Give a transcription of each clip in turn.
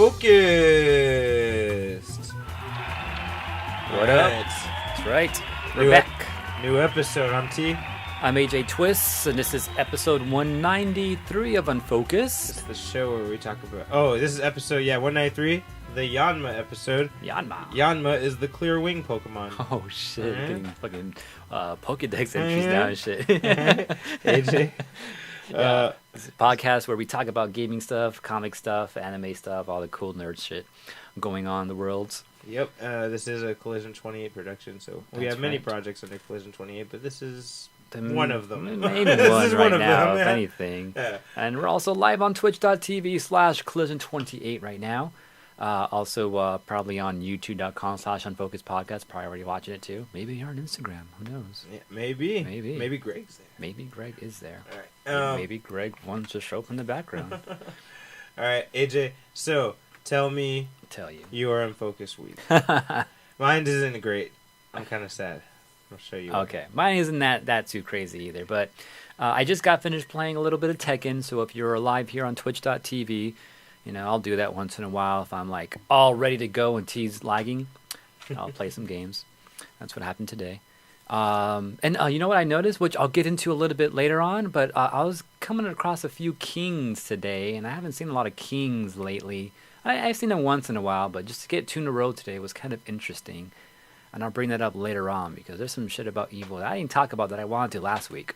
Unfocused. What up? That's right. We're back. New episode, I'm T. I'm AJ Twists, and this is episode 193 of Unfocused. This is the show where we talk about... Oh, this is episode, 193. The Yanma episode. Yanma. Yanma is the clear wing Pokemon. Oh, shit. Getting fucking Pokedex entries now and shit. AJ. It's a podcast where we talk about gaming stuff, comic stuff, anime stuff, all the cool nerd shit going on in the world. Yep, this is a Collision 28 production, so we have many projects under Collision 28, but this is one of them. The main one right now, if yeah. anything. Yeah. And we're also live on twitch.tv/collision28 right now. Also, probably on youtube.com/unfocusedpodcast. Probably already watching it too. Maybe you're on Instagram. Who knows? Yeah, maybe Greg's there. Maybe Greg is there. All right. Maybe Greg wants to show up in the background. All right, AJ. So tell me, Tell you. your Unfocused week. Mine isn't great. I'm kind of sad. I'll show you. Okay, mine isn't that too crazy either. But I just got finished playing a little bit of Tekken. So if you're live here on twitch.tv, I'll do that once in a while if I'm like all ready to go and T's lagging. I'll play some games. That's what happened today. And you know what I noticed, which I'll get into a little bit later on, but I was coming across a few kings today, and I haven't seen a lot of kings lately. I've seen them once in a while, but just to get two in a row today was kind of interesting. And I'll bring that up later on because there's some shit about evil that I didn't talk about that I wanted to last week.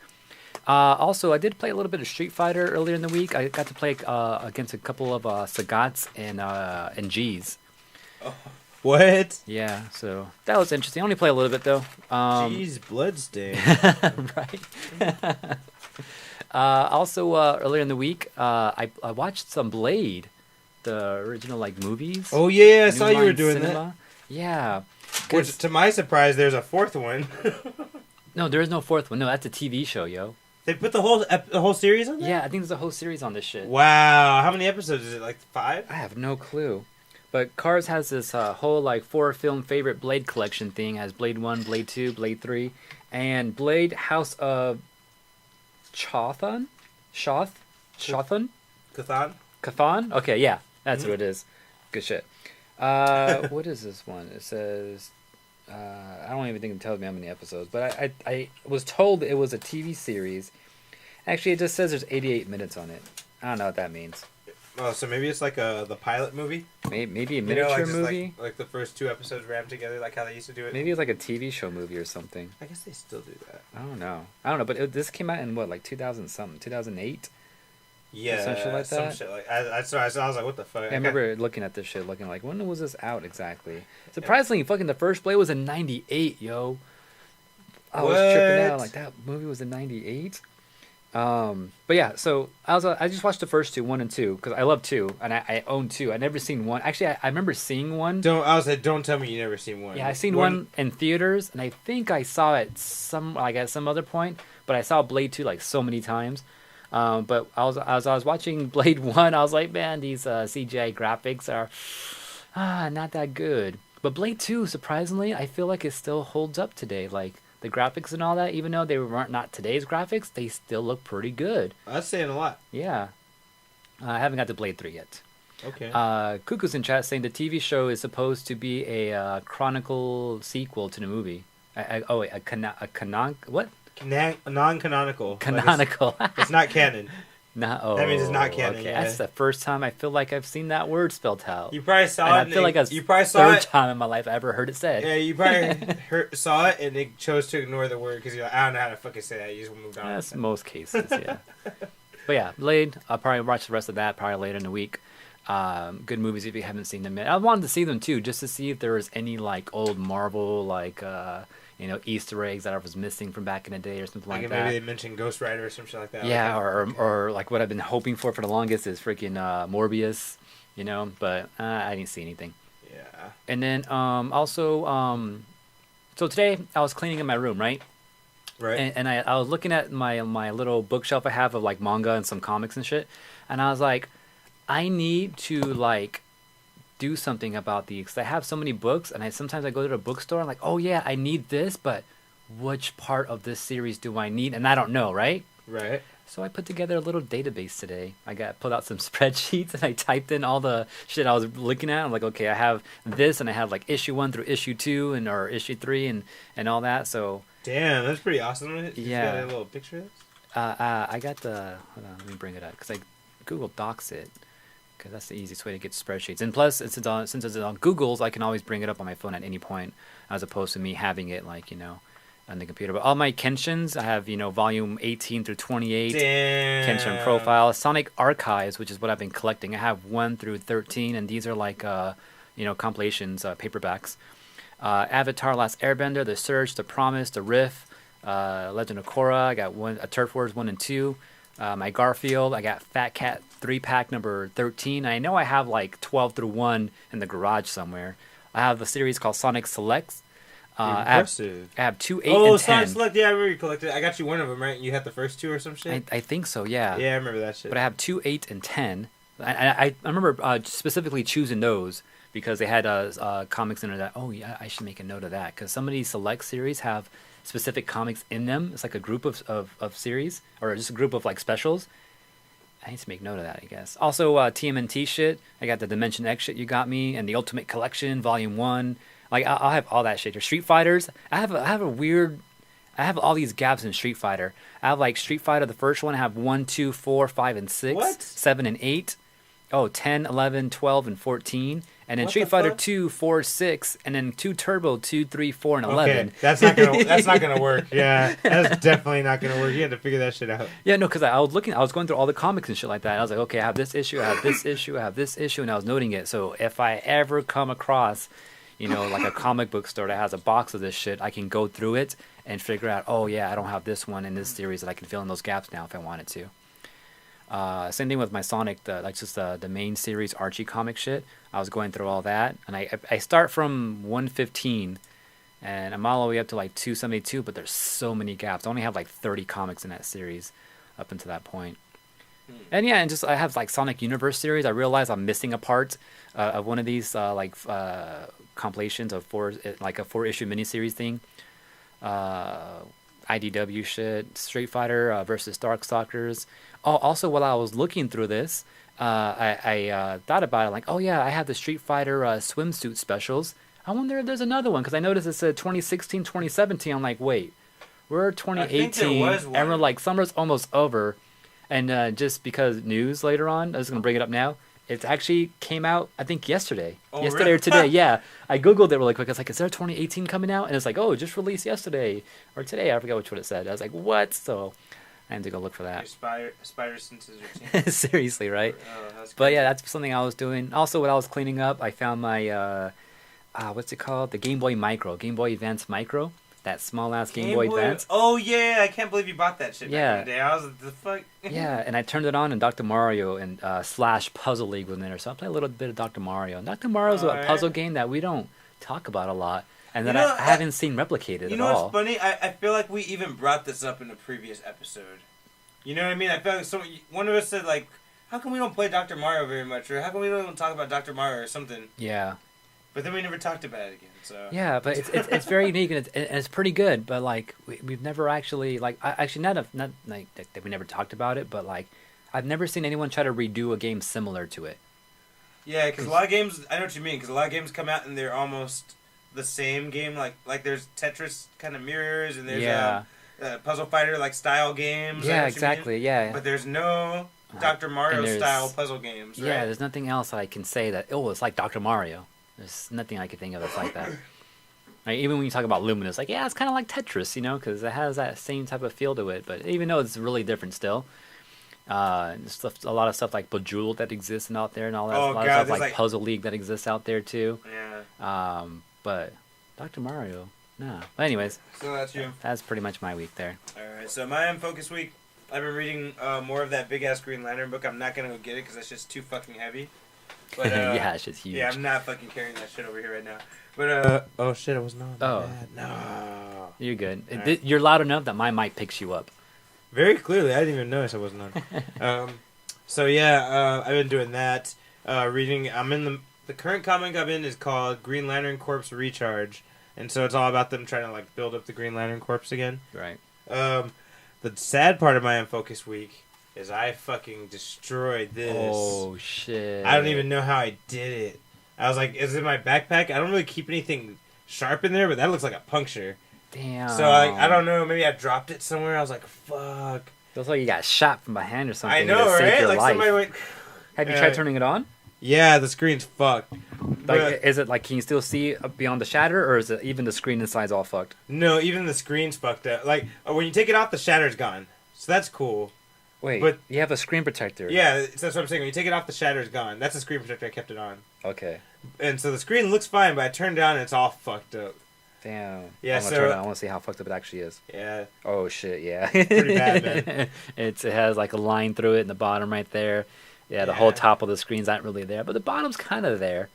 Also, I did play a little bit of Street Fighter earlier in the week. I got to play against a couple of Sagats and G's. Oh, what? Yeah, so that was interesting. I only play a little bit though. G's bloodstain. Right. Also, earlier in the week, I watched some Blade, the original movies. Oh yeah, I New saw you were Line doing Cinema. Yeah. Which, to my surprise, there's a fourth one. No, there is no fourth one. No, that's a TV show, yo. They put the whole series on there? Yeah, I think there's a whole series on this shit. Wow, how many episodes is it? Like 5? I have no clue. But Cars has this whole 4-film favorite Blade collection thing. It has Blade 1, Blade 2, Blade 3, and Blade House of Chothan? Chothan? Cathan? Okay, yeah. That's what it is. Good shit. What is this one? It says... I don't even think it tells me how many episodes, but I was told it was a TV series. Actually, it just says there's 88 minutes on it. I don't know what that means. Oh, so maybe it's like the pilot movie? Maybe a miniature movie? Like the first 2 episodes rammed together, like how they used to do it? Maybe it's like a TV show movie or something. I guess they still do that. I don't know, but this came out in what, 2000-something? 2008? Yeah, some shit like that. Some shit like I was like, what the fuck? I remember looking at this shit, looking like, when was this out exactly? Surprisingly, fucking the first Blade was in '98, yo. I was tripping out, like that movie was in '98. But yeah, so I just watched the first 2, 1 and 2, because I love 2, and I own 2. I never seen 1. Actually, I remember seeing 1. Don't tell me you never seen 1. Yeah, I seen 1 in theaters, and I think I saw it at some other point. But I saw Blade 2 so many times. But as I was watching Blade 1, I was like, man, these CGI graphics are not that good. But Blade 2, surprisingly, I feel like it still holds up today. Like, the graphics and all that, even though they weren't not today's graphics, they still look pretty good. That's saying a lot. Yeah. I haven't got to Blade 3 yet. Okay. Cuckoo's in chat saying the TV show is supposed to be a chronicle sequel to the movie. What? Non-canonical. Canonical. It's not canon. That means it's not canon. Okay, yeah. That's the first time I feel like I've seen that word spelled out. You probably saw it. I feel like that's the third time in my life I ever heard it said. Yeah, you probably saw it and they chose to ignore the word because you're like, I don't know how to fucking say that. You just moved on. That's most cases, yeah. But yeah, Blade. I'll probably watch the rest of that probably later in the week. Good movies if you haven't seen them yet. I wanted to see them too, just to see if there was any old Marvel Easter eggs that I was missing from back in the day or something like that. Maybe they mentioned Ghost Rider or some shit like that. Yeah, or what I've been hoping for the longest is freaking Morbius, but I didn't see anything. Yeah. And then also, so today I was cleaning in my room, right? Right. And I was looking at my little bookshelf I have of manga and some comics and shit, and I was like, I need to do something about these because I have so many books, and sometimes I go to the bookstore and I'm like, oh yeah, I need this, but which part of this series do I need? And I don't know, right? Right. So I put together a little database today. I pulled out some spreadsheets and I typed in all the shit I was looking at. I'm like, okay, I have this and I have like issue 1 through issue 2 or issue 3 and all that. So damn, that's pretty awesome. Yeah. You got a little picture of this? I got the. Hold on, let me bring it up because I Google Docs it because that's the easiest way to get spreadsheets. And plus, since it's on Google's, I can always bring it up on my phone at any point, as opposed to me having it like on the computer. But all my Kenshins, I have volume 18 through 28. Damn. Kenshin profile, Sonic Archives, which is what I've been collecting. I have 1 through 13, and these are like compilations, paperbacks. Avatar: Last Airbender, The Surge, The Promise, The Rift, Legend of Korra. I got a Turf Wars 1 and 2. My Garfield. I got Fat Cat 3-pack number 13. I know I have like 12 through 1 in the garage somewhere. I have a series called Sonic Selects. I have 2, 8, and 10. Oh, Sonic Select. Yeah, I remember you collected. I got you one of them, right? You had the first 2 or some shit? I think so, yeah. Yeah, I remember that shit. But I have 2, 8, and 10. I remember specifically choosing those because they had comics in there that, oh, yeah, I should make a note of that. Because some of these Select series have specific comics in them. It's like a group of series or just a group of like specials. I need to make note of that, I guess. Also, TMNT shit. I got the Dimension X shit you got me, and the Ultimate Collection, Volume 1. Like, I'll have all that shit. Your Street Fighters. I have all these gaps in Street Fighter. I have like Street Fighter, the first one. I have 1, 2, 4, 5, and 6. What? 7 and 8. Oh, 10, 11, 12, and 14. And then Street Fighter 2, 4, 6, and then 2 Turbo, 2, 3, 4, and 11. Okay, that's not gonna work. Yeah, that's definitely not gonna work. You had to figure that shit out. Yeah, no, because I was going through all the comics and shit like that. And I was like, okay, I have this issue, I have this issue, I have this issue, and I was noting it. So if I ever come across, like a comic book store that has a box of this shit, I can go through it and figure out, oh yeah, I don't have this one in this series, that I can fill in those gaps now if I wanted to. Same thing with my Sonic, the main series Archie comic shit. I was going through all that, and I start from 115, and I'm all the way up to like 272, but there's so many gaps. I only have like 30 comics in that series up until that point. And yeah, and just I have like Sonic Universe series. I realize I'm missing a part of one of these compilations of like a 4-issue miniseries thing. IDW shit, Street Fighter versus Darkstalkers. Oh, also, while I was looking through this, I thought about it, like, oh yeah, I have the Street Fighter swimsuit specials. I wonder if there's another one, because I noticed it said 2016, 2017. I'm like, wait, we're 2018, and we're like, summer's almost over. And just because news later on, I was going to bring it up now, it actually came out, I think, yesterday. Yesterday really? Or today, yeah. I Googled it really quick. I was like, is there 2018 coming out? And it's like, oh, just released yesterday. Or today. I forgot which one it said. I was like, what? So I had to go look for that. Your spider senses are tingling. Seriously, right? Oh, but yeah, that's something I was doing. Also, when I was cleaning up, I found my, what's it called? The Game Boy Micro. Game Boy Advance Micro. That small-ass Game Boy Advance. Oh, yeah. I can't believe you bought that shit yeah. back in the day. I was like, the fuck? Yeah, and I turned it on, and Dr. Mario and / Puzzle League was in there. So I played a little bit of Dr. Mario. And Dr. Mario's a puzzle game that we don't talk about a lot, and that I haven't seen replicated at all. You know what's funny? I feel like we even brought this up in a previous episode. You know what I mean? I feel like one of us said, like, how come we don't play Dr. Mario very much? Or how come we don't even talk about Dr. Mario or something? Yeah. But then we never talked about it again. So yeah, but it's very unique and it's pretty good. But like we've never actually not like that we never talked about it. But like I've never seen anyone try to redo a game similar to it. Yeah, because a lot of games, I know what you mean. Because a lot of games come out and they're almost the same game. Like there's Tetris kind of mirrors and there's Puzzle Fighter like style games. Yeah, exactly. Yeah. But there's no Dr. Mario style puzzle games. Right? Yeah, there's nothing else that I can say that it's like Dr. Mario. There's nothing I can think of that's like that. Like, even when you talk about Luminous, like, yeah, it's kind of like Tetris, because it has that same type of feel to it. But even though it's really different still, a lot of stuff like Bejeweled that exists out there and all that. A lot of stuff like Puzzle League that exists out there too. Yeah. But Dr. Mario, no. But anyways. So that's you. That's pretty much my week there. All right. So my Unfocused week, I've been reading more of that big ass Green Lantern book. I'm not gonna go get it because that's just too fucking heavy. But, yeah, it's just huge. Yeah, I'm not fucking carrying that shit over here right now. But oh shit, I was not. Oh bad. No, you're good. Right. You're loud enough that my mic picks you up. Very clearly, I didn't even notice I wasn't on. So yeah, I've been doing that. Reading. I'm in the current comic I'm in is called Green Lantern Corps Recharge, and so it's all about them trying to like build up the Green Lantern Corps again. Right. The sad part of my Unfocused week is I fucking destroyed this. Oh, shit. I don't even know how I did it. I was like, is it my backpack? I don't really keep anything sharp in there, but that looks like a puncture. Damn. So, I don't know. Maybe I dropped it somewhere. I was like, fuck. Feels like you got shot from behind or something. I know, right? Like life. Somebody went... Have you tried turning it on? Yeah, the screen's fucked. Like, is it like, can you still see beyond the shatter, or is it even the screen inside's all fucked? No, even the screen's fucked up. Like, when you take it off, the shatter's gone. So that's cool. Wait, but you have a screen protector. Yeah, that's what I'm saying. When you take it off, the shatter's gone. That's a screen protector. I kept it on. Okay. And so the screen looks fine, but I turned it on and it's all fucked up. Damn. Yeah, I'm gonna turn it on. I want to see how fucked up it actually is. Yeah. Oh, shit, yeah. Pretty bad, man. It has like a line through it in the bottom right there. Yeah, the whole top of the screen's not really there, but the bottom's kind of there.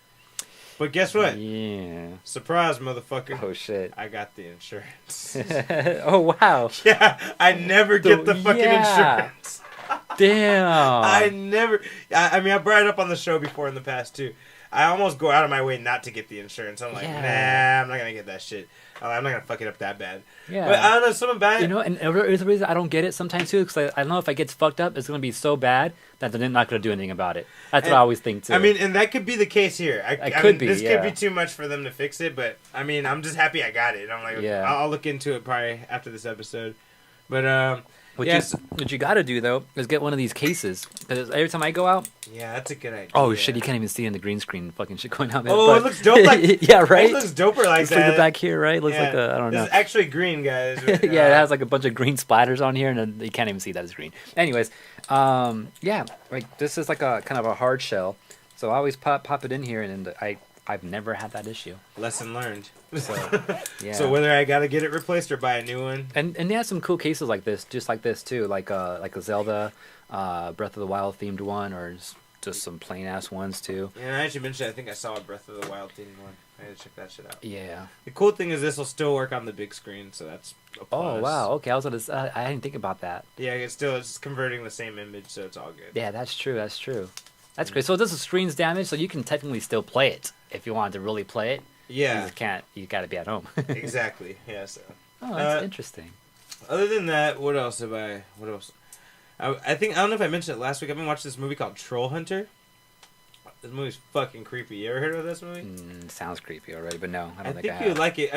But guess what? Yeah. Surprise, motherfucker. Oh, shit. I got the insurance. Oh, wow. Yeah, I never get the fucking insurance. Damn. I never... I mean, I brought it up on the show before in the past, too. I almost go out of my way not to get the insurance. I'm like, nah, I'm not going to get that shit. I'm not going to fuck it up that bad. Yeah. But I don't know, something bad... You know, and there's a reason I don't get it sometimes, too, because I don't know if it gets fucked up, it's going to be so bad that they're not going to do anything about it. That's what I always think, too. I mean, and that could be the case here. This could be too much for them to fix it, but, I mean, I'm just happy I got it. I'm like, I'll look into it probably after this episode. But, What you got to do, though, is get one of these cases. Because every time I go out... Yeah, that's a good idea. Oh, shit, you can't even see in the green screen fucking shit going on. Oh, it looks dope like... yeah, right? It looks doper like that. Look at the back here, right? It looks like a... I don't know. This is actually green, guys. Yeah, it has like a bunch of green splatters on here, and then you can't even see that it's green. Anyways, yeah, like this is like a kind of a hard shell. So I always pop it in here, and I've never had that issue. Lesson learned. So, yeah. So whether I gotta get it replaced or buy a new one. And they have some cool cases like this, just like this too, like a Zelda, Breath of the Wild themed one, or just some plain ass ones too. Yeah, I actually mentioned I think I saw a Breath of the Wild themed one. I had to check that shit out. Yeah. The cool thing is this will still work on the big screen, so that's a plus. Oh wow, okay. I didn't think about that. Yeah, it's converting the same image, so it's all good. Yeah, that's true. That's great. So this is screen's damage, so you can technically still play it if you wanted to really play it. Yeah. You just can't. You got to be at home. Exactly. Yeah. So. Oh, that's interesting. Other than that, what else? I think I don't know if I mentioned it last week. I've been watching this movie called Troll Hunter. This movie's fucking creepy. You ever heard of this movie? Sounds creepy already, but no, I don't think I think you would like it.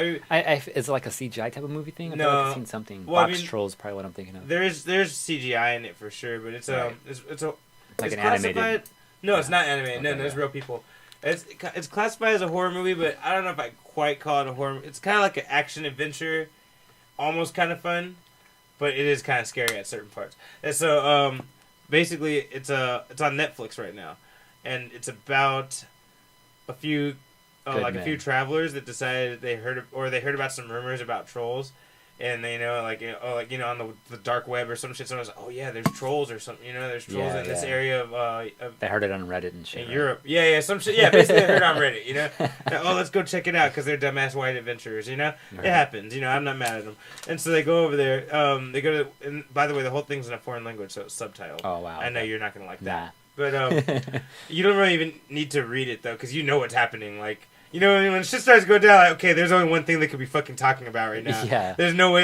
is it like a CGI type of movie thing? No, I've seen something. Box Trolls is probably what I'm thinking of. There's CGI in it for sure, but it's like an animated. No, it's not animated. Okay, no, it's real people. It's classified as a horror movie, but I don't know if I quite call it a horror. It's kind of like an action adventure, almost kind of fun, but it is kind of scary at certain parts. And so basically, it's on Netflix right now, and it's about a few travelers that decided they heard about some rumors about trolls. And they on the dark web or some shit. Someone was like, oh yeah, there's trolls or something. There's trolls in this area of. They heard it on Reddit and shit. In Europe, yeah, some shit. Yeah, basically they heard it on Reddit. Oh, let's go check it out because they're dumbass white adventurers. Right. It happens. I'm not mad at them. And so they go over there. They go to. And by the way, the whole thing's in a foreign language, so it's subtitled. Oh wow. I know you're not gonna like that. But you don't really even need to read it though, because you know what's happening. Like. When shit starts to go down, like, okay, there's only one thing they could be fucking talking about right now. Yeah. There's no way,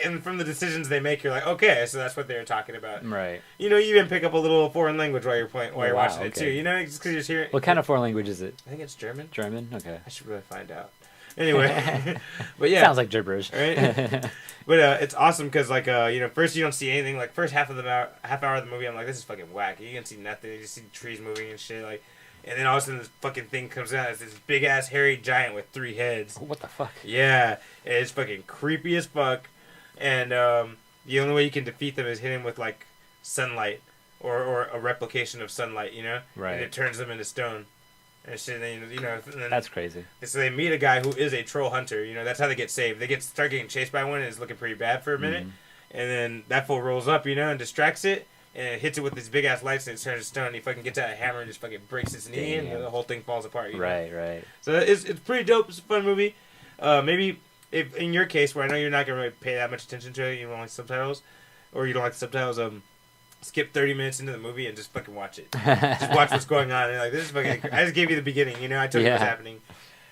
and from the decisions they make, you're like, okay, so that's what they were talking about. Right. You even pick up a little foreign language while you're watching it, too. Just because you're hearing... What kind of foreign language is it? I think it's German. German? Okay. I should really find out. Anyway. But yeah. Sounds like gibberish. Right? But it's awesome because, first you don't see anything. Like, first half hour of the movie, I'm like, this is fucking whack. You can see nothing. You just see trees moving and shit, like... And then all of a sudden this fucking thing comes out. It's this big ass hairy giant with 3 heads. What the fuck? Yeah. And it's fucking creepy as fuck. And the only way you can defeat them is hit him with like sunlight or a replication of sunlight, Right. And it turns them into stone. And shit, and then, that's crazy. So they meet a guy who is a troll hunter. That's how they get saved. They start getting chased by one and it's looking pretty bad for a minute. And then that fool rolls up, and distracts it. And it hits it with these big ass lights and it turns to stone. And he fucking gets out a hammer and just fucking breaks his knee and the whole thing falls apart. Right. So it's pretty dope. It's a fun movie. Maybe if in your case, where I know you're not gonna really pay that much attention to it, you don't like subtitles, or you don't like the subtitles, skip 30 minutes into the movie and just fucking watch it. Just watch what's going on. And like, this is fucking. I just gave you the beginning. I told you what's happening.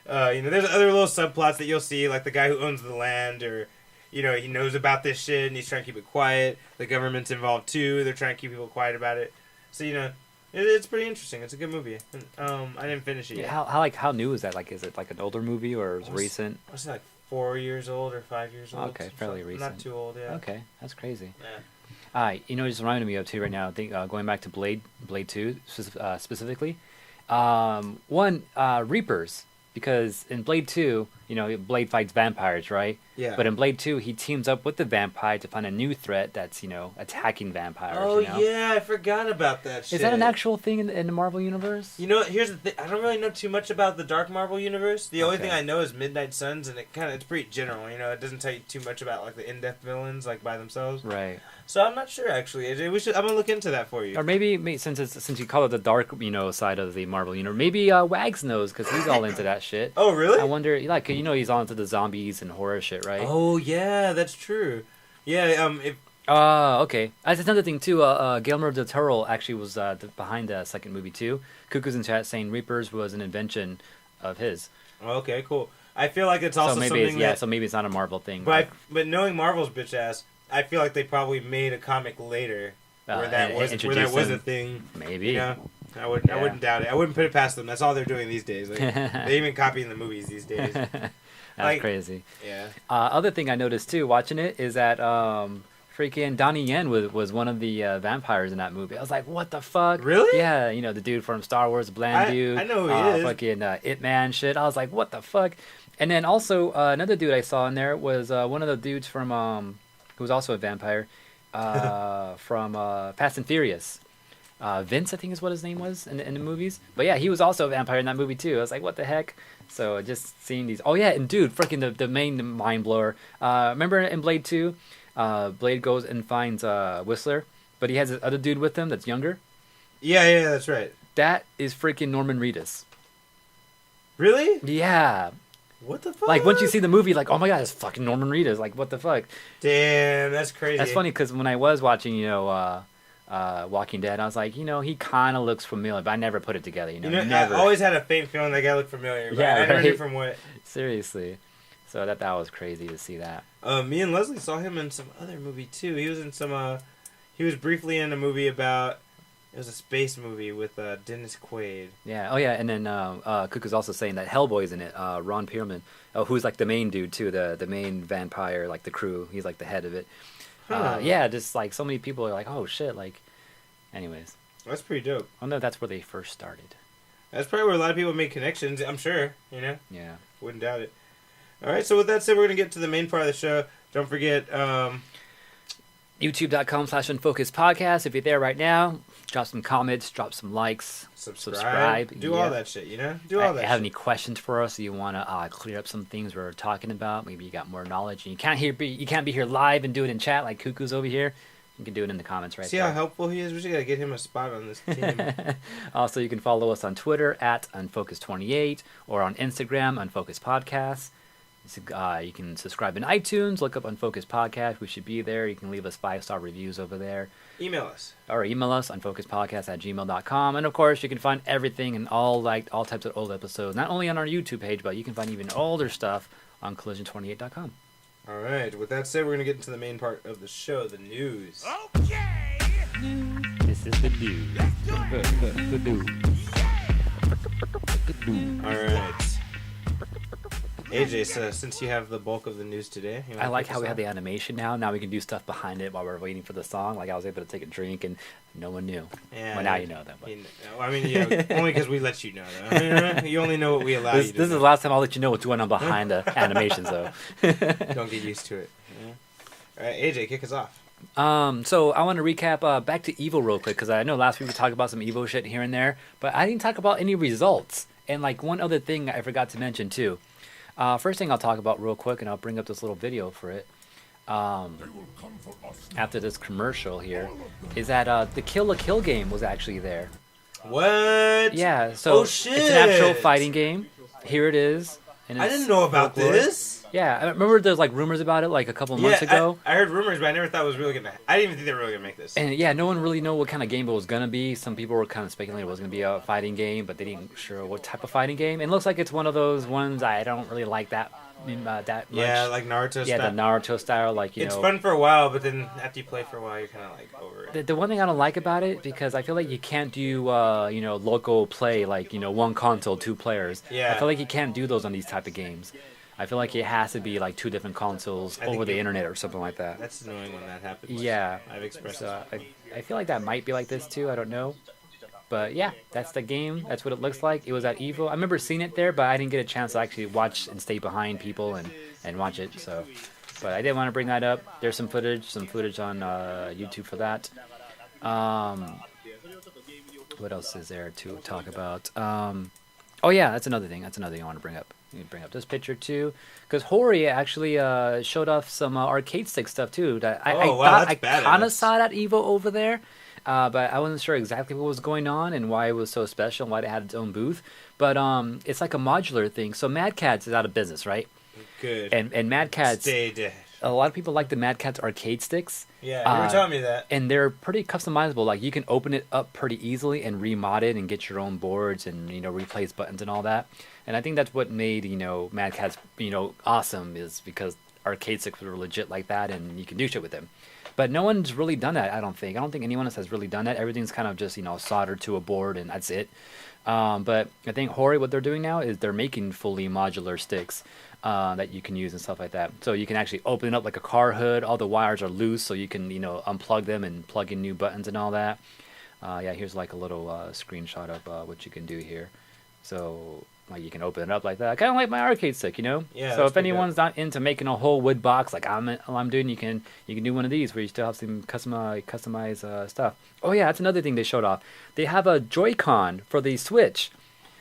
There's other little subplots that you'll see, like the guy who owns the land, or you know, he knows about this shit and he's trying to keep it quiet. The government's involved too. They're trying to keep people quiet about it. So, you know, it's pretty interesting. It's a good movie. I didn't finish it yet. How new is that? Like, is it like an older movie or is it recent? Was it like 4 years old or 5 years old? Okay, fairly recent. Not too old, yeah. Okay, that's crazy. Yeah. You know, just reminding me of too right now. I think going back to Blade 2 specifically. Reapers, because in Blade 2, you know, Blade fights vampires, right? Yeah. But in Blade 2, he teams up with the vampire to find a new threat that's, you know, attacking vampires. Oh, you know? yeah, I forgot about that shit. Is that an actual thing in the Marvel Universe? You know, here's the thing. I don't really know too much about the Dark Marvel Universe. The only Okay. thing I know is Midnight Suns, and it's pretty general, you know? It doesn't tell you too much about, like, the in-depth villains, like, by themselves. Right. So I'm not sure, actually. I'm gonna look into that for you. Or maybe since you call it the dark, you know, side of the Marvel Universe, maybe Wags knows, because he's all into that shit. Oh, really? I wonder, like, you know, he's all into the zombies and horror shit, right? Oh, yeah, that's true. Yeah, Okay. That's another thing, too. Guillermo del Toro actually was behind the second movie, too. Cuckoo's in chat saying Reapers was an invention of his. Okay, cool. I feel like it's also so maybe something it's, so maybe it's not a Marvel thing. But knowing Marvel's bitch ass, I feel like they probably made a comic later where that was a thing. Maybe. Yeah. I wouldn't doubt it. I wouldn't put it past them. That's all they're doing these days. Like, they even copying the movies these days. That's crazy. Yeah. Other thing I noticed too, watching it, is that freaking Donnie Yen was one of the vampires in that movie. I was like, what the fuck? Really? Yeah, you know, the dude from Star Wars, Bland dude. I know who he is. Fucking It Man shit. I was like, what the fuck? And then also another dude I saw in there was one of the dudes from who was also a vampire from Fast and Furious. Vince, I think is what his name was in the movies. But yeah, he was also a vampire in that movie too. I was like, what the heck? So just seeing these. Oh yeah, and dude, freaking the main mind blower. Remember in Blade 2, Blade goes and finds Whistler, but he has this other dude with him that's younger. Yeah, that's right. That is freaking Norman Reedus. Really? Yeah. What the fuck? Like, once you see the movie, like, oh my god, it's fucking Norman Reedus. Like, what the fuck? Damn, that's crazy. That's funny, because when I was watching, you know, Walking Dead, I was like, you know, he kind of looks familiar, but I never put it together, you know? Never. I always had a faint feeling that guy looked familiar, but I never knew from what. Seriously. So that was crazy to see that. Me and Leslie saw him in some other movie, too. He was in some, he was briefly in a movie about... It was a space movie with Dennis Quaid. Yeah. Oh, yeah. And then Cook was also saying that Hellboy's in it. Ron Perlman, who's like the main dude too, the main vampire, like the crew. He's like the head of it. Yeah. Just like so many people are like, oh shit. Like, anyways. That's pretty dope. I know that's where they first started. That's probably where a lot of people make connections. I'm sure. You know. Yeah. Wouldn't doubt it. All right. So with that said, we're gonna get to the main part of the show. Don't forget. YouTube.com/Unfocused Podcast. If you're there right now, drop some comments, drop some likes, subscribe. Do all that shit, you know? Do all that Have shit. any questions for us? You want to clear up some things we're talking about? Maybe you got more knowledge and you can't be here live and do it in chat like Cuckoo's over here. You can do it in the comments right there. See how helpful he is? We just got to get him a spot on this team. Also, you can follow us on Twitter at Unfocused28 or on Instagram, Unfocused Podcast. You can subscribe in iTunes, look up Unfocused Podcast. We should be there. You can leave us 5-star reviews over there. Email us. Or email us, unfocusedpodcast@gmail.com. And of course, you can find everything and all types of old episodes, not only on our YouTube page, but you can find even older stuff on collision28.com. All right. With that said, we're going to get into the main part of the show, the news. Okay. This is the news. The news. All right. AJ, so since you have the bulk of the news today, I like how we have the animation now. Now we can do stuff behind it while we're waiting for the song. Like I was able to take a drink and no one knew. Yeah. Well, now you know that. But. I mean, only because we let you know, though. You only know what we allow you to know. This is the last time I'll let you know what's going on behind the animations, though. Don't get used to it. Yeah. All right, AJ, kick us off. So I want to recap back to Evo real quick, because I know last week we talked about some Evo shit here and there, but I didn't talk about any results. And like one other thing I forgot to mention too. First thing I'll talk about real quick, and I'll bring up this little video for it. After this commercial here, is that the Kill la Kill game was actually there. What? Yeah. So oh, shit. It's an actual fighting game. Here it is. And I didn't know about this. Yeah, I remember there's like rumors about it like a couple months ago. I heard rumors, but I never thought it was really gonna. I didn't even think they were really gonna make this. And yeah, no one really knew what kind of game it was gonna be. Some people were kind of speculating it was gonna be a fighting game, but they didn't sure what type of fighting game. And it looks like it's one of those ones I don't really like that that much. Yeah, like Naruto Yeah, style. the Naruto style, like It's fun for a while, but then after you play for a while, you're kind of like over it. The one thing I don't like about it, because I feel like you can't do local play, like one console, two players. Yeah. I feel like you can't do those on these type of games. I feel like it has to be like two different consoles over the internet or something like that. That's annoying when that happens. Yeah. I've expressed So I feel like that might be like this too. I don't know. But yeah, that's the game. That's what it looks like. It was at Evo. I remember seeing it there, but I didn't get a chance to actually watch and stay behind people and watch it. So, but I did want to bring that up. There's some footage on YouTube for that. What else is there to talk about? Oh yeah, that's another thing. I want to bring up. You bring up this picture too, because Hori actually showed off some arcade stick stuff too. That I thought I kind of saw it at Evo over there. But I wasn't sure exactly what was going on and why it was so special and why it had its own booth. But it's like a modular thing. So Mad Catz is out of business, right? Good. And Mad Catz, stay dead. A lot of people like the Mad Catz arcade sticks. Yeah, you were telling me that. And they're pretty customizable. Like you can open it up pretty easily and remod it and get your own boards and replace buttons and all that. And I think that's what made Mad Catz awesome, is because arcade sticks were legit like that and you can do shit with them. But no one's really done that, I don't think. I don't think anyone else has really done that. Everything's kind of just, soldered to a board and that's it. But I think Hori, what they're doing now is they're making fully modular sticks that you can use and stuff like that. So you can actually open it up like a car hood. All the wires are loose, so you can, unplug them and plug in new buttons and all that. Yeah, here's like a little screenshot of what you can do here. So like you can open it up like that. Kind of like my arcade stick, Yeah. So if anyone's not into making a whole wood box like I'm doing, you can do one of these where you still have some customized stuff. Oh yeah, that's another thing they showed off. They have a Joy-Con for the Switch.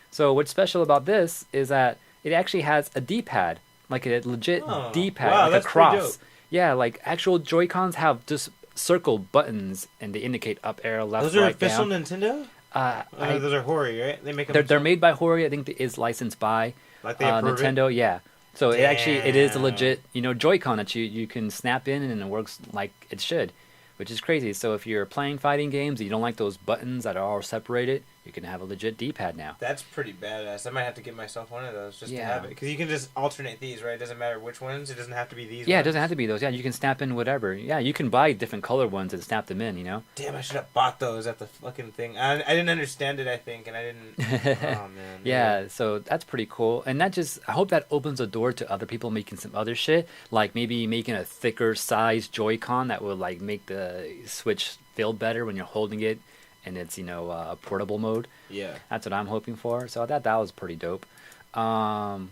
So what's special about this is that it actually has a D-pad, like a legit D-pad, wow, like a cross. Yeah, like actual Joy-Cons have just circle buttons and they indicate up, arrow, left, those are right, official down. Nintendo? Those are Hori, right? They make them. They're made by Hori. I think it is licensed by Nintendo. Yeah. So it is a legit Joy-Con that you can snap in and it works like it should, which is crazy. So if you're playing fighting games and you don't like those buttons that are all separated, you can have a legit D-pad now. That's pretty badass. I might have to get myself one of those just to have it. Because you can just alternate these, right? It doesn't matter which ones. It doesn't have to be these ones. Yeah, it doesn't have to be those. Yeah, you can snap in whatever. Yeah, you can buy different colored ones and snap them in, Damn, I should have bought those at the fucking thing. I didn't understand it, I think, and I didn't... Oh, man. Yeah, so that's pretty cool. And I hope that opens a door to other people making some other shit. Like maybe making a thicker size Joy-Con that will like make the Switch feel better when you're holding it. And it's a portable mode. Yeah, that's what I'm hoping for. So that was pretty dope. And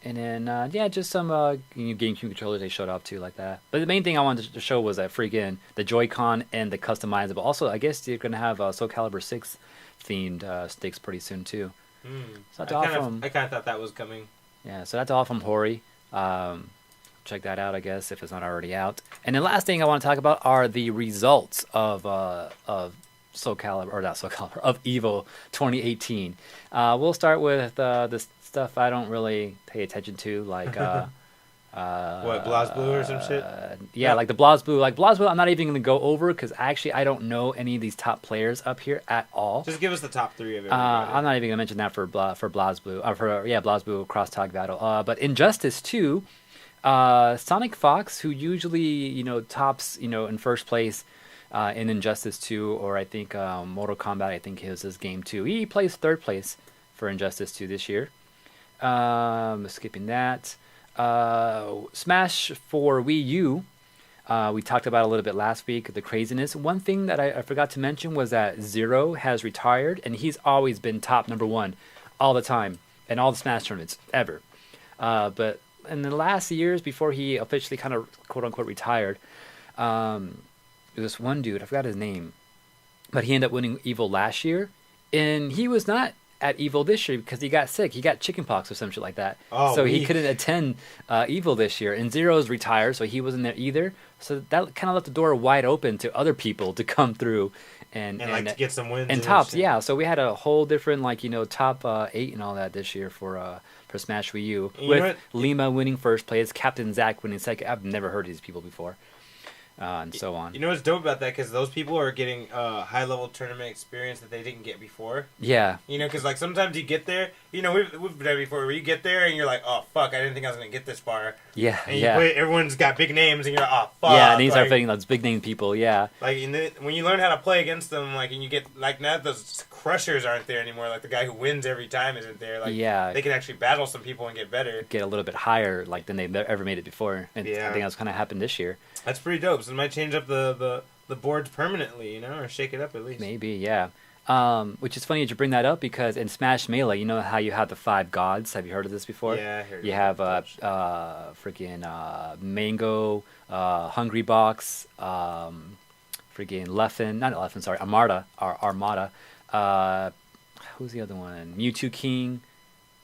then just some GameCube controllers they showed off too, like that. But the main thing I wanted to show was that freaking the Joy-Con and the customizable. Also, I guess you're gonna have Soul Calibur 6 themed sticks pretty soon too. So that's all from. I kind of thought that was coming. Yeah, so that's all from Hori. Check that out, I guess, if it's not already out. And the last thing I want to talk about are the results of Soul Calibur, or not Soul Calibur, of EVO 2018. We'll start with the stuff I don't really pay attention to, like what, BlazBlue or some shit? Yeah, like the BlazBlue. Like BlazBlue, I'm not even going to go over because actually I don't know any of these top players up here at all. Just give us the top three of everybody. I'm not even going to mention that for BlazBlue. BlazBlue Cross-Talk Battle. But Injustice 2, Sonic Fox, who usually tops in first place. In Injustice 2, or I think Mortal Kombat, I think is his game too. He plays third place for Injustice 2 this year. Skipping that. Smash for Wii U. We talked about a little bit last week, the craziness. One thing that I forgot to mention was that Zero has retired, and he's always been top number one all the time in all the Smash tournaments, ever. But in the last years, before he officially kind of quote-unquote retired, this one dude, I forgot his name, but he ended up winning EVO last year, and he was not at EVO this year because he got sick. He got chickenpox or some shit like that. So he couldn't attend EVO this year. And Zero's retired, so he wasn't there either. So that kind of left the door wide open to other people to come through and like to get some wins and tops. Yeah, so we had a whole different top 8 and all that this year for Smash Wii U, with Lima winning first place, Captain Zack winning second. I've never heard of these people before. and so on. You know what's dope about that? Because those people are getting high-level tournament experience that they didn't get before. Yeah. You know, because like sometimes you get there. You know, we've done it before where you get there and you're like, oh fuck, I didn't think I was gonna get this far. Yeah. And you play, everyone's got big names and you're like, oh fuck. Yeah, and these are fighting those big name people. Yeah. Like when you learn how to play against them, like, and you get like now those crushers aren't there anymore. Like the guy who wins every time isn't there. Like they can actually battle some people and get better. Get a little bit higher like than they've ever made it before. And yeah. I think that's kind of happened this year. That's pretty dope. So it might change up the boards permanently, you know, or shake it up at least. Maybe, yeah. Which is funny that you bring that up because in Smash Melee, you know how you have the 5 gods? Have you heard of this before? Yeah, I heard. You have freaking Mango, Hungry Box, freaking Armada. Who's the other one? Mewtwo King,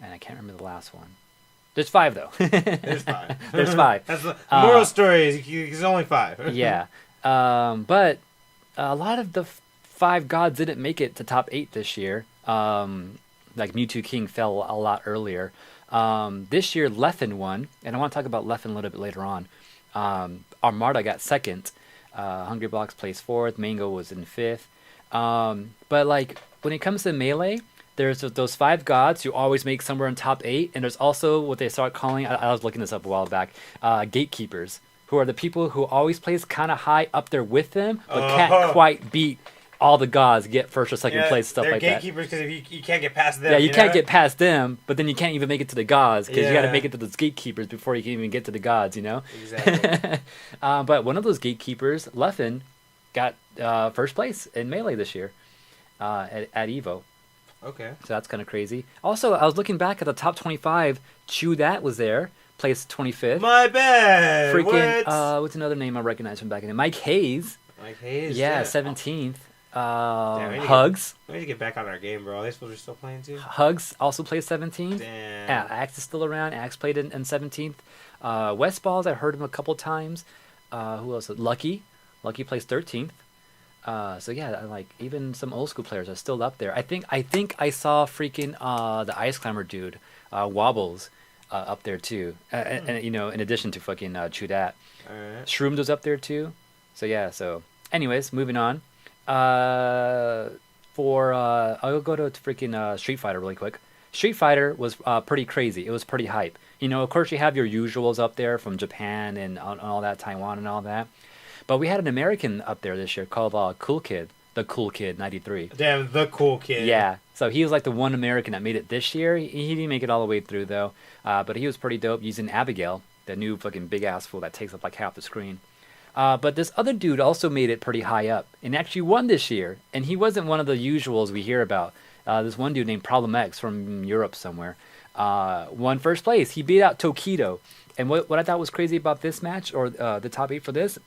and I can't remember the last one. There's 5 though. There's 5. There's 5. That's the moral story is there's only 5. Yeah. But a lot of the 5 gods didn't make it to top 8 this year. Like Mewtwo King fell a lot earlier. This year, Leffen won, and I want to talk about Leffen a little bit later on. Armada got 2nd. Hungry Box placed 4th. Mango was in 5th. But like when it comes to Melee, there's those 5 gods who always make somewhere in top 8, and there's also what they start calling, I was looking this up a while back, gatekeepers, who are the people who always place kind of high up there with them, but can't quite beat all the gods, get first or second place, stuff like that. They're gatekeepers because if you can't get past them. Yeah, you can't get past them, but then you can't even make it to the gods because you got to make it to those gatekeepers before you can even get to the gods, you know? Exactly. But one of those gatekeepers, Leffen, got first place in Melee this year at EVO. Okay. So that's kind of crazy. Also, I was looking back at the top 25. Chew That was there, placed 25th. My bad. Freaking, what's another name I recognize from back in the day? Mike Hayes. Mike Hayes. Yeah, 17th. Hugs. We need to get back on our game, bro. Are they supposed to be still playing too? Hugs also placed 17th. Damn. Yeah, Axe is still around. Axe played in 17th. Westballs, I heard him a couple times. Who else? Lucky. Lucky placed 13th. So yeah, like even some old school players are still up there. I think I saw freaking the Ice Climber dude, Wobbles, up there too. And you know, in addition to fucking Chew Dat. Alright. Shrooms was up there too. So yeah. So anyways, moving on. I'll go to freaking Street Fighter really quick. Street Fighter was pretty crazy. It was pretty hype. You know, of course you have your usuals up there from Japan and all that, Taiwan and all that. But we had an American up there this year called Cool Kid, the Cool Kid 93. Damn, the Cool Kid. Yeah, so he was like the one American that made it this year. He didn't make it all the way through though, but he was pretty dope using Abigail, the new fucking big ass fool that takes up like half the screen. But this other dude also made it pretty high up and actually won this year. And he wasn't one of the usuals we hear about. This one dude named Problem X from Europe somewhere won first place. He beat out Tokido. And what I thought was crazy about this match, or the top 8 for this,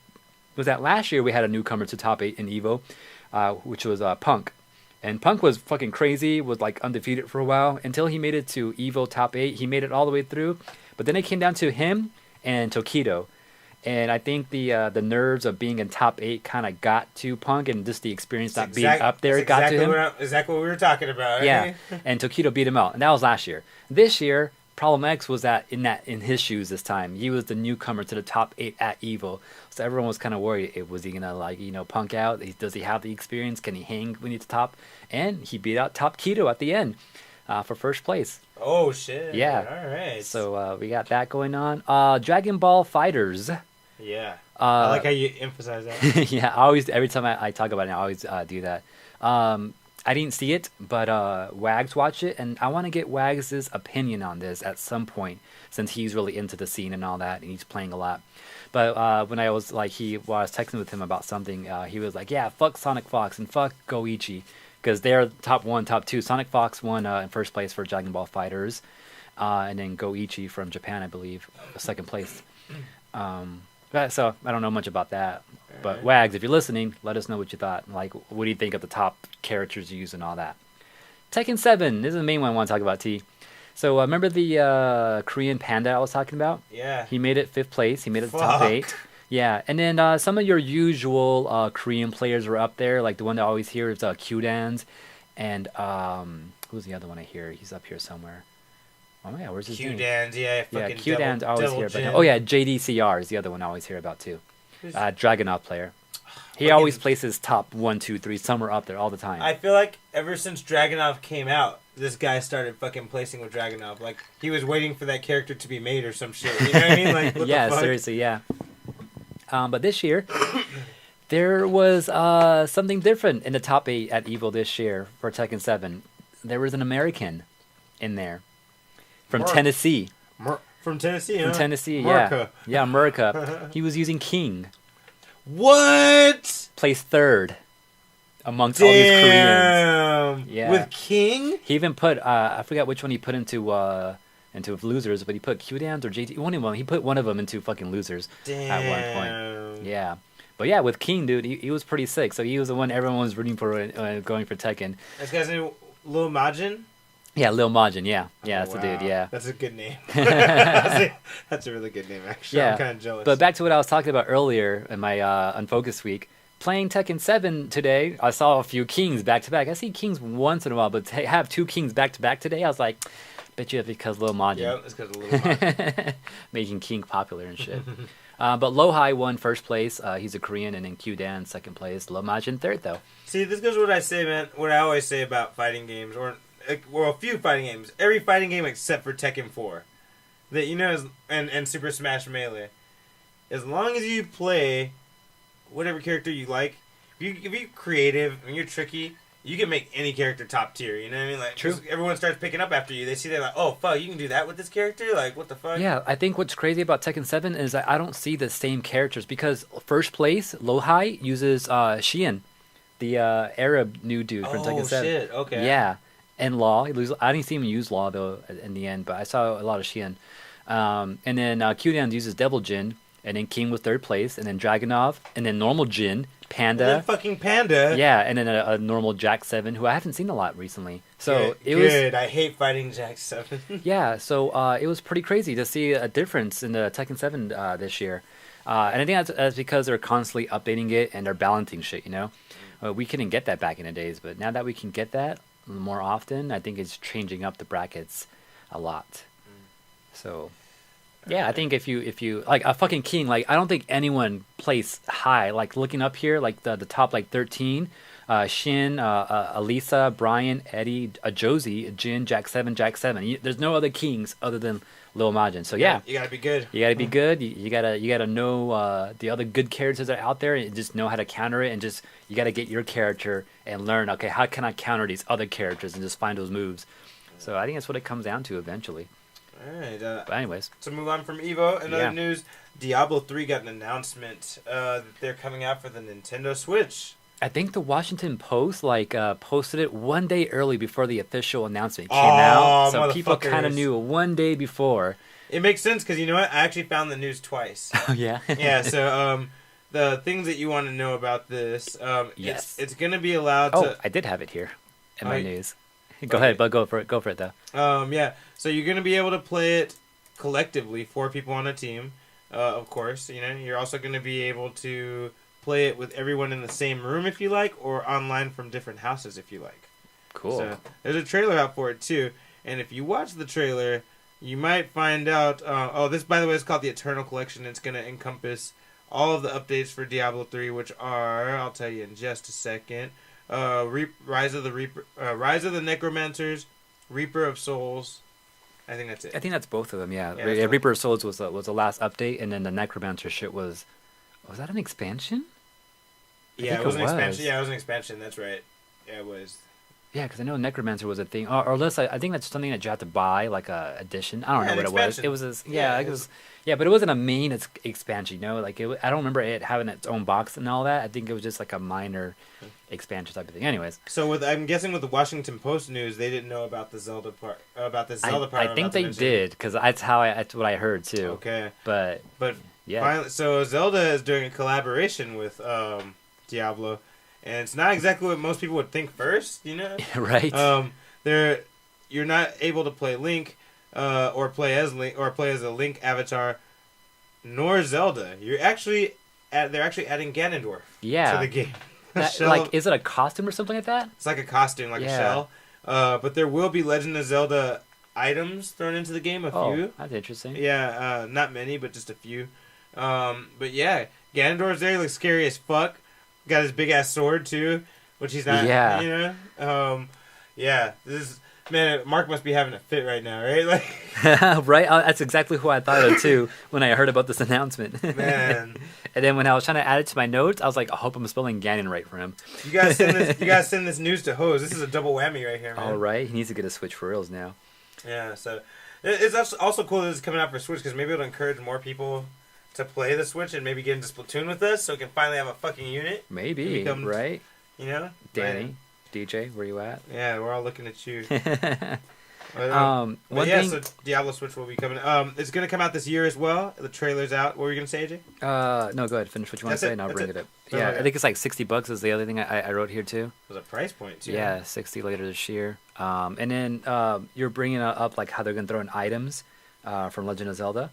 was that last year we had a newcomer to top 8 in EVO, which was Punk. And Punk was fucking crazy, was like undefeated for a while, until he made it to EVO top 8. He made it all the way through. But then it came down to him and Tokido. And I think the nerves of being in top 8 kind of got to Punk, and just the experience not being up there got to him. Exactly what we were talking about. Yeah, and Tokido beat him out, and that was last year. This year, Problem X was in his shoes this time. He was the newcomer to the top 8 at EVO, so everyone was kind of worried. Was he gonna Punk out? Does he have the experience? Can he hang when he's at the top? And he beat out Top Keto at the end for first place. Oh shit! Yeah. All right. So we got that going on. Dragon Ball Fighters. Yeah. I like how you emphasize that. Yeah, every time I talk about it, I always do that. I didn't see it, but Wags watched it, and I want to get Wags' opinion on this at some point, since he's really into the scene and all that, and he's playing a lot. But when I was texting with him about something, he was like, "Yeah, fuck Sonic Fox and fuck Goichi, because they're top 1, top 2. Sonic Fox won in first place for Dragon Ball Fighters, and then Goichi from Japan, I believe, second place." So I don't know much about that. But Wags, if you're listening, let us know what you thought. Like, what do you think of the top characters you use and all that? Tekken 7. This is the main one I want to talk about, T. So remember the Korean panda I was talking about? Yeah. He made it 5th place. He made it to top 8. Yeah. And then some of your usual Korean players were up there. Like the one that I always hear is Q-Dans. And who's the other one I hear? He's up here somewhere. Oh yeah, where's his name? Q-Dans, yeah. Yeah, Q-Dans I always hear about. Oh yeah, JDCR is the other one I always hear about too. Dragunov player. He Fucking- always places top 1, 2, 3 somewhere up there all the time. I feel like ever since Dragunov came out, this guy started fucking placing with Dragunov. Like, he was waiting for that character to be made or some shit. You know what I mean? Like, what Yeah, the fuck? seriously, yeah. But this year, there was something different in the top 8 at EVO this year for Tekken 7. There was an American in there from Mark. Tennessee. From Tennessee, huh? From Tennessee, America. yeah. Yeah, America. He was using King. What? Placed third amongst all these Koreans. Damn. Yeah. With King? He even put, I forgot which one he put into losers, but he put Q-Dams or JT. One of them. He put one of them into fucking losers at one point. Yeah. But yeah, with King, dude, he was pretty sick. So he was the one everyone was rooting for going for Tekken. This guy's name Lil Majin? Yeah, Lil Majin, yeah. Yeah, that's wow. the dude, yeah. That's a good name. That's a really good name, actually. Yeah. I'm kind of jealous. But back to what I was talking about earlier in my Unfocused week. Playing Tekken 7 today, I saw a few Kings back-to-back. I see Kings once in a while, but to have 2 Kings back-to-back today, I was like, bet you it's because Lil Majin. Yep, it's because of Lil Majin. Making King popular and shit. But Lohai won first place. He's a Korean, and then Q-Dan second place. Lil Majin third, though. See, this goes what I say, man. What I always say about fighting games, or well, a few fighting games. Every fighting game except for Tekken 4, that you know, and Super Smash Melee. As long as you play whatever character you like, if you're creative and you're tricky, you can make any character top tier. You know what I mean? Like, True. Everyone starts picking up after you. They see they're like, oh fuck, you can do that with this character. Like, what the fuck? Yeah, I think what's crazy about Tekken 7 is that I don't see the same characters because first place, Lohai, uses Xian, the Arab new dude from Tekken 7. Oh shit, okay. Yeah, and Law. I didn't see him use Law, though, in the end, but I saw a lot of Xian. And then Q-Dan uses Devil Jin, and then King was third place, and then Dragunov, and then normal Jin, Panda. Well, fucking Panda. Yeah, and then a normal Jack 7, who I haven't seen a lot recently. So good, good. I hate fighting Jack 7. Yeah, so it was pretty crazy to see a difference in the Tekken 7 this year. And I think that's because they're constantly updating it and they're balancing shit, you know? We couldn't get that back in the days, but now that we can get that more often, I think it's changing up the brackets a lot. So, yeah, I think if you like a fucking King, like I don't think anyone placed high. Like looking up here, like the top like 13, Shin, Elisa, Brian, Eddie, Josie, Jin, Jack 7. There's no other Kings other than Lil Majin. So yeah, you gotta be good. You gotta be good. You gotta know the other good characters that are out there and just know how to counter it. And just you gotta get your character and learn. Okay, how can I counter these other characters and just find those moves. So I think that's what it comes down to eventually. All right. But anyways, to move on from Evo, in other news, Diablo 3 got an announcement that they're coming out for the Nintendo Switch. I think the Washington Post posted it one day early before the official announcement came out, so people kind of knew one day before. It makes sense because you know what? I actually found the news twice. Oh yeah. Yeah. So the things that you want to know about this, yes, it's gonna be allowed to. Oh, I did have it here in my news. Go ahead, but go for it. Go for it though. Yeah. So you're gonna be able to play it collectively, 4 people on a team. Of course, you know you're also gonna be able to play it with everyone in the same room if you like, or online from different houses if you like. Cool. So there's a trailer out for it too, and if you watch the trailer, you might find out. This by the way is called the Eternal Collection. It's gonna encompass all of the updates for Diablo 3, which are I'll tell you in just a second. Rise of the Necromancers, Reaper of Souls. I think that's it. I think that's both of them. Yeah, Yeah, Reaper of Souls was the last update, and then the Necromancer shit was that an expansion? Yeah, it was an expansion. Yeah, it was an expansion. That's right. Yeah, it was. Yeah, because I know Necromancer was a thing, or unless I think that's something that you have to buy, like a edition. I don't know what expansion. it was. It was but it wasn't a main expansion. You know, like I don't remember it having its own box and all that. I think it was just like a minor expansion type of thing. Anyways, so I'm guessing with the Washington Post news, they didn't know about the Zelda part. I think they did because that's what I heard too. Okay, but yeah. Finally, so Zelda is doing a collaboration with Diablo. And it's not exactly what most people would think first, you know? Right. You're not able to play Link, or play as a Link avatar, nor Zelda. They're actually adding Ganondorf to the game. Is it a costume or something like that? It's like a costume, like a shell. But there will be Legend of Zelda items thrown into the game. A few. That's interesting. Yeah, not many, but just a few. But yeah, Ganondorf's there. He looks scary as fuck. Got his big ass sword too, which he's not. Yeah. You know. Yeah. This is man. Mark must be having a fit right now, right? Like. Right? That's exactly who I thought of too when I heard about this announcement. Man. And then when I was trying to add it to my notes, I was like, I hope I'm spelling Ganon right for him. You guys send this. You guys send this news to Hose. This is a double whammy right here, man. All right, he needs to get a Switch for reals now. Yeah. So it's also cool that it's coming out for Switch because maybe it'll encourage more people to play the Switch and maybe get into Splatoon with us, so we can finally have a fucking unit. Maybe, right? You know, Danny, DJ, where you at? Yeah, we're all looking at you. One thing. So Diablo Switch will be coming. It's gonna come out this year as well. The trailer's out. What were you gonna say, AJ? No, go ahead. Finish what you want to say, and I'll bring it up. Oh, Yeah, okay. I think it's like $60 is the other thing I wrote here too. There's a price point too. Yeah, 60 later this year. And then you're bringing up like how they're gonna throw in items from Legend of Zelda.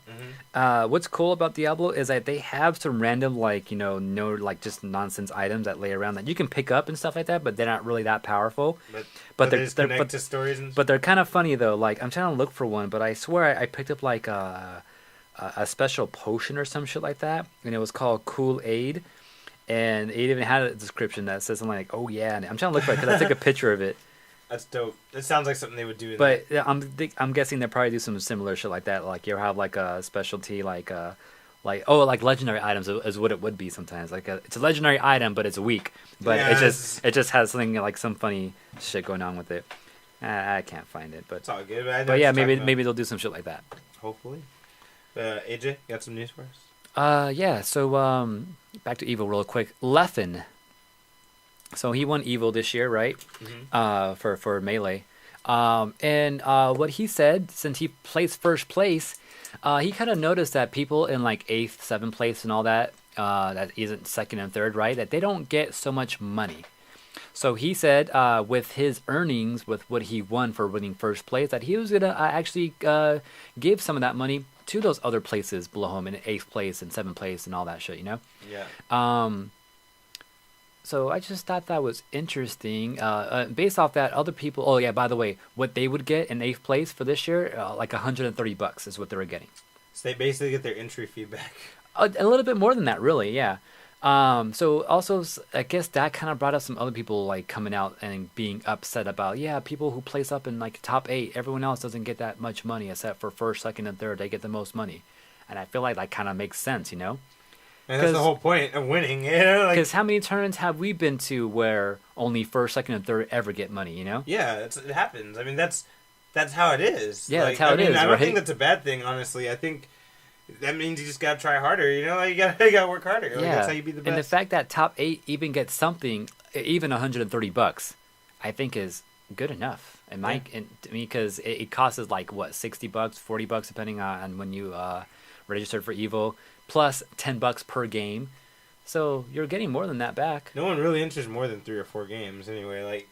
Mm-hmm. What's cool about Diablo is that they have some random like no like just nonsense items that lay around that you can pick up and stuff like that, but they're not really that powerful. But they just connect to stories and. But they're kind of funny though. Like I'm trying to look for one, but I swear I picked up like a special potion or some shit like that, and it was called Cool Aid. And it even had a description that says something like, "Oh yeah," and I'm trying to look for it because I took a picture of it. That's dope. It sounds like something they would do. But yeah, I'm guessing they'll probably do some similar shit like that. Like you'll have like a specialty like legendary items is what it would be sometimes. Like it's a legendary item, but it's weak. But yeah, it just has something like some funny shit going on with it. I can't find it, but it's all good. But yeah, maybe they'll do some shit like that. Hopefully. AJ, you got some news for us? Yeah. So back to Evo real quick. Leffen. So he won Evo this year, right? Mm-hmm. For Melee. And what he said, since he placed first place, he kind of noticed that people in like 8th, 7th place and all that, that isn't 2nd and 3rd, right? That they don't get so much money. So he said with his earnings, with what he won for winning first place, that he was going to actually give some of that money to those other places below him in 8th place and 7th place and all that shit, you know? Yeah. So I just thought that was interesting. Based off that, other people. Oh yeah, by the way, what they would get in 8th place for this year, like $130 is what they were getting. So they basically get their entry fee back. A little bit more than that, really. Yeah. So also, I guess that kind of brought up some other people like coming out and being upset about people who place up in like top 8. Everyone else doesn't get that much money except for 1st, 2nd, and 3rd. They get the most money, and I feel like that kind of makes sense, you know. And that's the whole point of winning, you know? Because how many tournaments have we been to where only 1st, 2nd, and 3rd ever get money, you know? Yeah, it happens. I mean, that's how it is. Yeah, that's how it is, I don't right? think that's a bad thing, honestly. I think that means you just gotta try harder, you know? Like, you gotta work harder. Like, that's how you be the best. And the fact that top 8 even gets something, even $130, I think is good enough. Because it costs us like, what, $60, $40, depending on when you registered for Evo. Plus $10 per game, so you're getting more than that back. No one really enters more than 3 or 4 games anyway. Like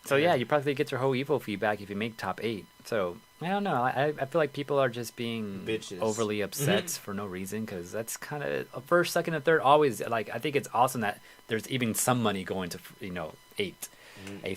so you probably get your whole Evo fee back if you make top 8. So I don't know. I feel like people are just being bitches. Overly upset for no reason because that's kind of 1st, 2nd, and 3rd always like. I think it's awesome that there's even some money going to 8th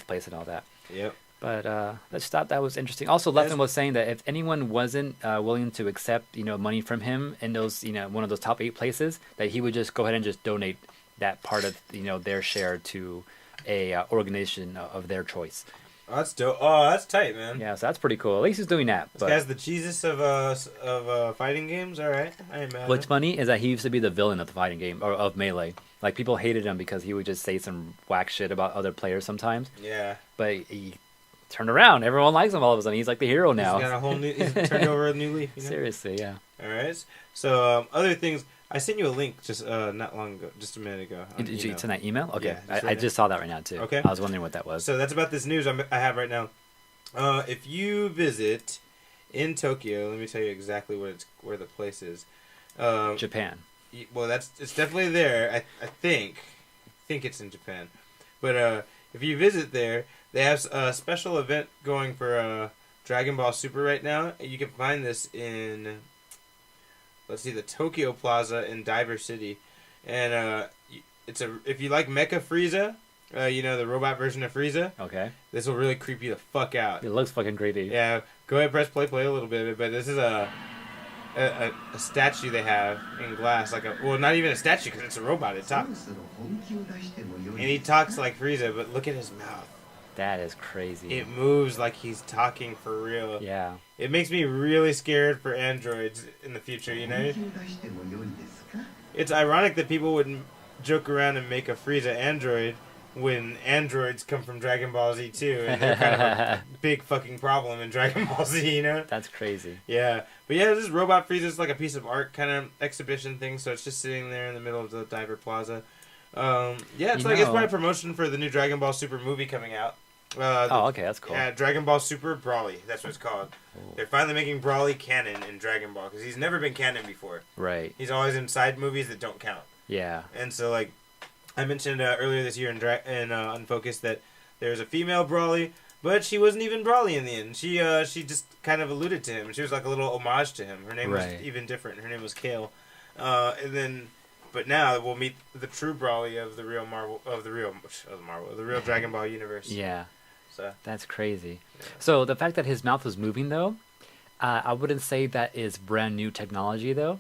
place and all that. Yep. But I just thought that was interesting. Also, Leffen was saying that if anyone wasn't willing to accept, money from him in those, one of those top 8 places, that he would just go ahead and just donate that part of, their share to a organization of their choice. Oh, that's dope. Oh, that's tight, man. Yeah, so that's pretty cool. At least he's doing that. This guy's the Jesus of fighting games. All right, I ain't mad. What's funny is that he used to be the villain of the fighting game or of Melee. Like people hated him because he would just say some whack shit about other players sometimes. Yeah. But he turned around. Everyone likes him all of a sudden. He's like the hero now. He's got a whole new. He's turned over a new leaf. Seriously, yeah. All right. So other things. I sent you a link just not long ago, just a minute ago. Did you send that email? Okay, Yeah, I just saw that right now too. Okay. I was wondering what that was. So that's about this news I have right now. If you visit in Tokyo, let me tell you exactly where the place is. Japan. Well, it's definitely there. I think it's in Japan, but if you visit there, they have a special event going for Dragon Ball Super right now. You can find this in, let's see, the Tokyo Plaza in Diver City, and if you like Mecha Frieza, the robot version of Frieza. Okay. This will really creep you the fuck out. It looks fucking creepy. Yeah, go ahead, press play a little bit, but this is a statue they have in glass, like not even a statue because it's a robot. It talks, and he talks like Frieza, but look at his mouth. That is crazy. It moves like he's talking for real. Yeah. It makes me really scared for androids in the future. You know, it's ironic that people would joke around and make a Frieza android when androids come from Dragon Ball Z too, and they're kind of a big fucking problem in Dragon Ball Z, you know? That's crazy. Yeah. But yeah, this robot Frieza is like a piece of art kind of exhibition thing, so it's just sitting there in the middle of the Diver Plaza. Yeah, it's it's probably promotion for the new Dragon Ball Super movie coming out. Okay, that's cool. Yeah, Dragon Ball Super Broly, that's what it's called. Oh. They're finally making Broly canon in Dragon Ball, because he's never been canon before. Right. He's always in side movies that don't count. Yeah. And so, like, I mentioned earlier this year in Unfocused that there's a female Broly, but she wasn't even Broly in the end. She just kind of alluded to him. She was like a little homage to him. Her name was even different. Her name was Kale. But now we'll meet the true Broly of the real Dragon Ball universe. Yeah. So that's crazy. Yeah. So the fact that his mouth was moving though, I wouldn't say that is brand new technology though.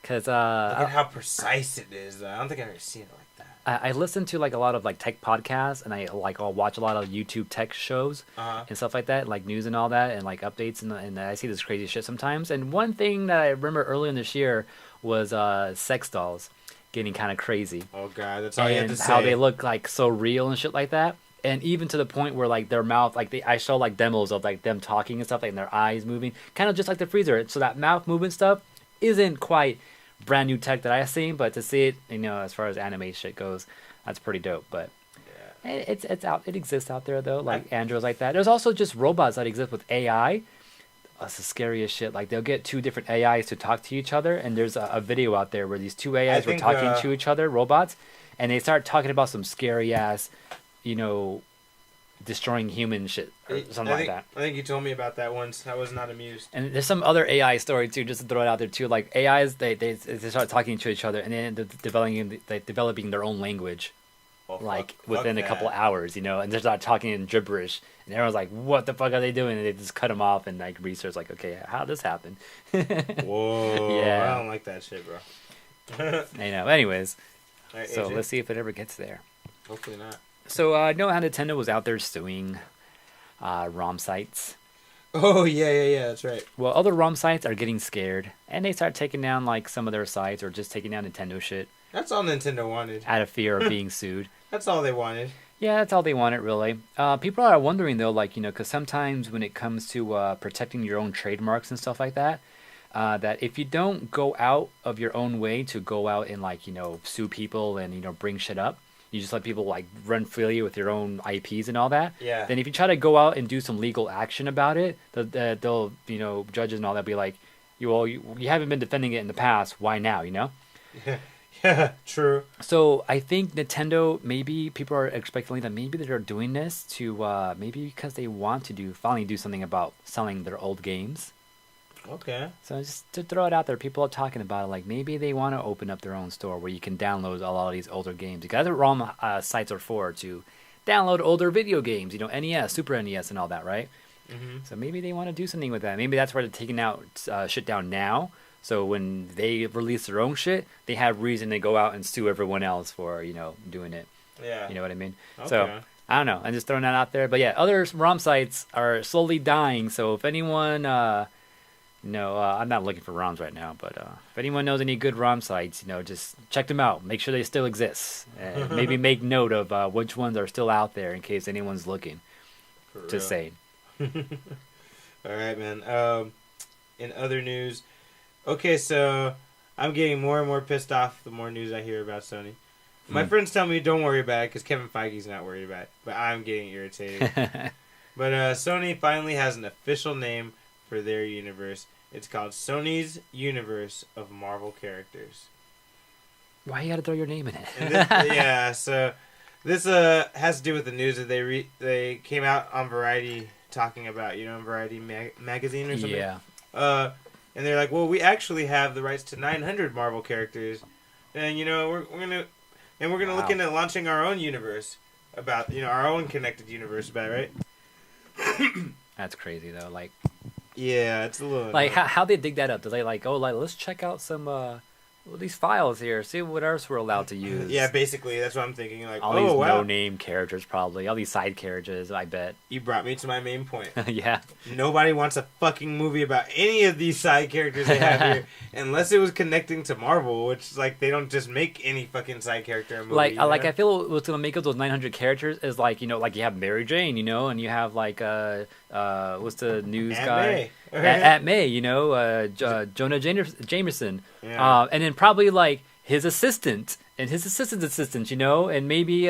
Because look at how precise it is. I don't think I've ever seen it like that. I listen to like a lot of like tech podcasts, and I'll watch a lot of YouTube tech shows and stuff like that, like news and all that, and like updates, and I see this crazy shit sometimes. And one thing that I remember earlier in this year was sex dolls getting kind of crazy. Oh god, that's all you have to say. And how they look like so real and shit like that. And even to the point where like their mouth, like I show like demos of like them talking and stuff, like and their eyes moving, kind of just like the Freezer. So that mouth movement stuff isn't quite brand new tech that I've seen, but to see it, as far as anime shit goes, that's pretty dope. But yeah, it's out. It exists out there though, like androids like that. There's also just robots that exist with AI. That's the scariest shit. Like they'll get two different AIs to talk to each other, and there's a video out there where these two AIs were talking to each other, robots, and they start talking about some scary ass, destroying human shit or something like that. I think you told me about that once. I was not amused. And there's some other AI story too, just to throw it out there too. Like AIs, they start talking to each other, and then they're developing their own language, within a couple of hours, and they start talking in gibberish, and everyone's like, "What the fuck are they doing?" And they just cut them off and like research, like, "Okay, how did this happen?" Whoa! Yeah, I don't like that shit, bro. I know. Anyways, right, so let's see if it ever gets there. Hopefully not. So I know how Nintendo was out there suing ROM sites. Oh, yeah, that's right. Well, other ROM sites are getting scared, and they start taking down like some of their sites or just taking down Nintendo shit. That's all Nintendo wanted. Out of fear of being sued. That's all they wanted. Yeah, that's all they wanted, really. People are wondering, though, like, because sometimes when it comes to protecting your own trademarks and stuff like that, that if you don't go out of your own way to go out and, like, sue people and, bring shit up, you just let people, like, run freely with your own IPs and all that. Yeah. Then if you try to go out and do some legal action about it, they'll judges and all that be like, you haven't been defending it in the past. Why now, Yeah, true. So I think Nintendo, maybe people are expecting that maybe they're doing this to maybe because they want to finally do something about selling their old games. Okay. So just to throw it out there, people are talking about it. Like maybe they want to open up their own store where you can download a lot of these older games. Because that's what ROM sites are for, to download older video games. NES, Super NES, and all that, right? Mm-hmm. So maybe they want to do something with that. Maybe that's why they're taking out shit down now. So when they release their own shit, they have reason to go out and sue everyone else for, doing it. Yeah. You know what I mean? Okay. So, I don't know. I'm just throwing that out there. But yeah, other ROM sites are slowly dying. So if anyone, I'm not looking for ROMs right now. But if anyone knows any good ROM sites, just check them out. Make sure they still exist. And maybe make note of which ones are still out there in case anyone's looking. Just saying. All right, man. In other news... Okay, so I'm getting more and more pissed off the more news I hear about Sony. My friends tell me don't worry about it because Kevin Feige's not worried about it, but I'm getting irritated. But Sony finally has an official name for their universe. It's called Sony's Universe of Marvel Characters. Why you gotta throw your name in it? Yeah, so this has to do with the news that they came out on Variety talking about, Variety magazine or something. Yeah. And they're like, well, we actually have the rights to 900 Marvel characters, and we're gonna look into launching our own universe about our own connected universe about it, right? That's crazy though. Like, Yeah, it's a little Like how they dig that up? Do they like, oh, like let's check out some these files here, see what else we're allowed to use? Yeah, basically, that's what I'm thinking. Like, All oh, these wow. no-name characters, probably all these side characters. I bet. You brought me to my main point. Yeah. Nobody wants a fucking movie about any of these side characters they have here, unless it was connecting to Marvel, which like they don't just make any fucking side character movie. Like, I feel what's gonna make up those 900 characters is like, like you have Mary Jane, and you have like what's the news Aunt guy? May. Aunt May, Jonah Jameson, Yeah. and then probably like his assistant and his assistant's assistant, and maybe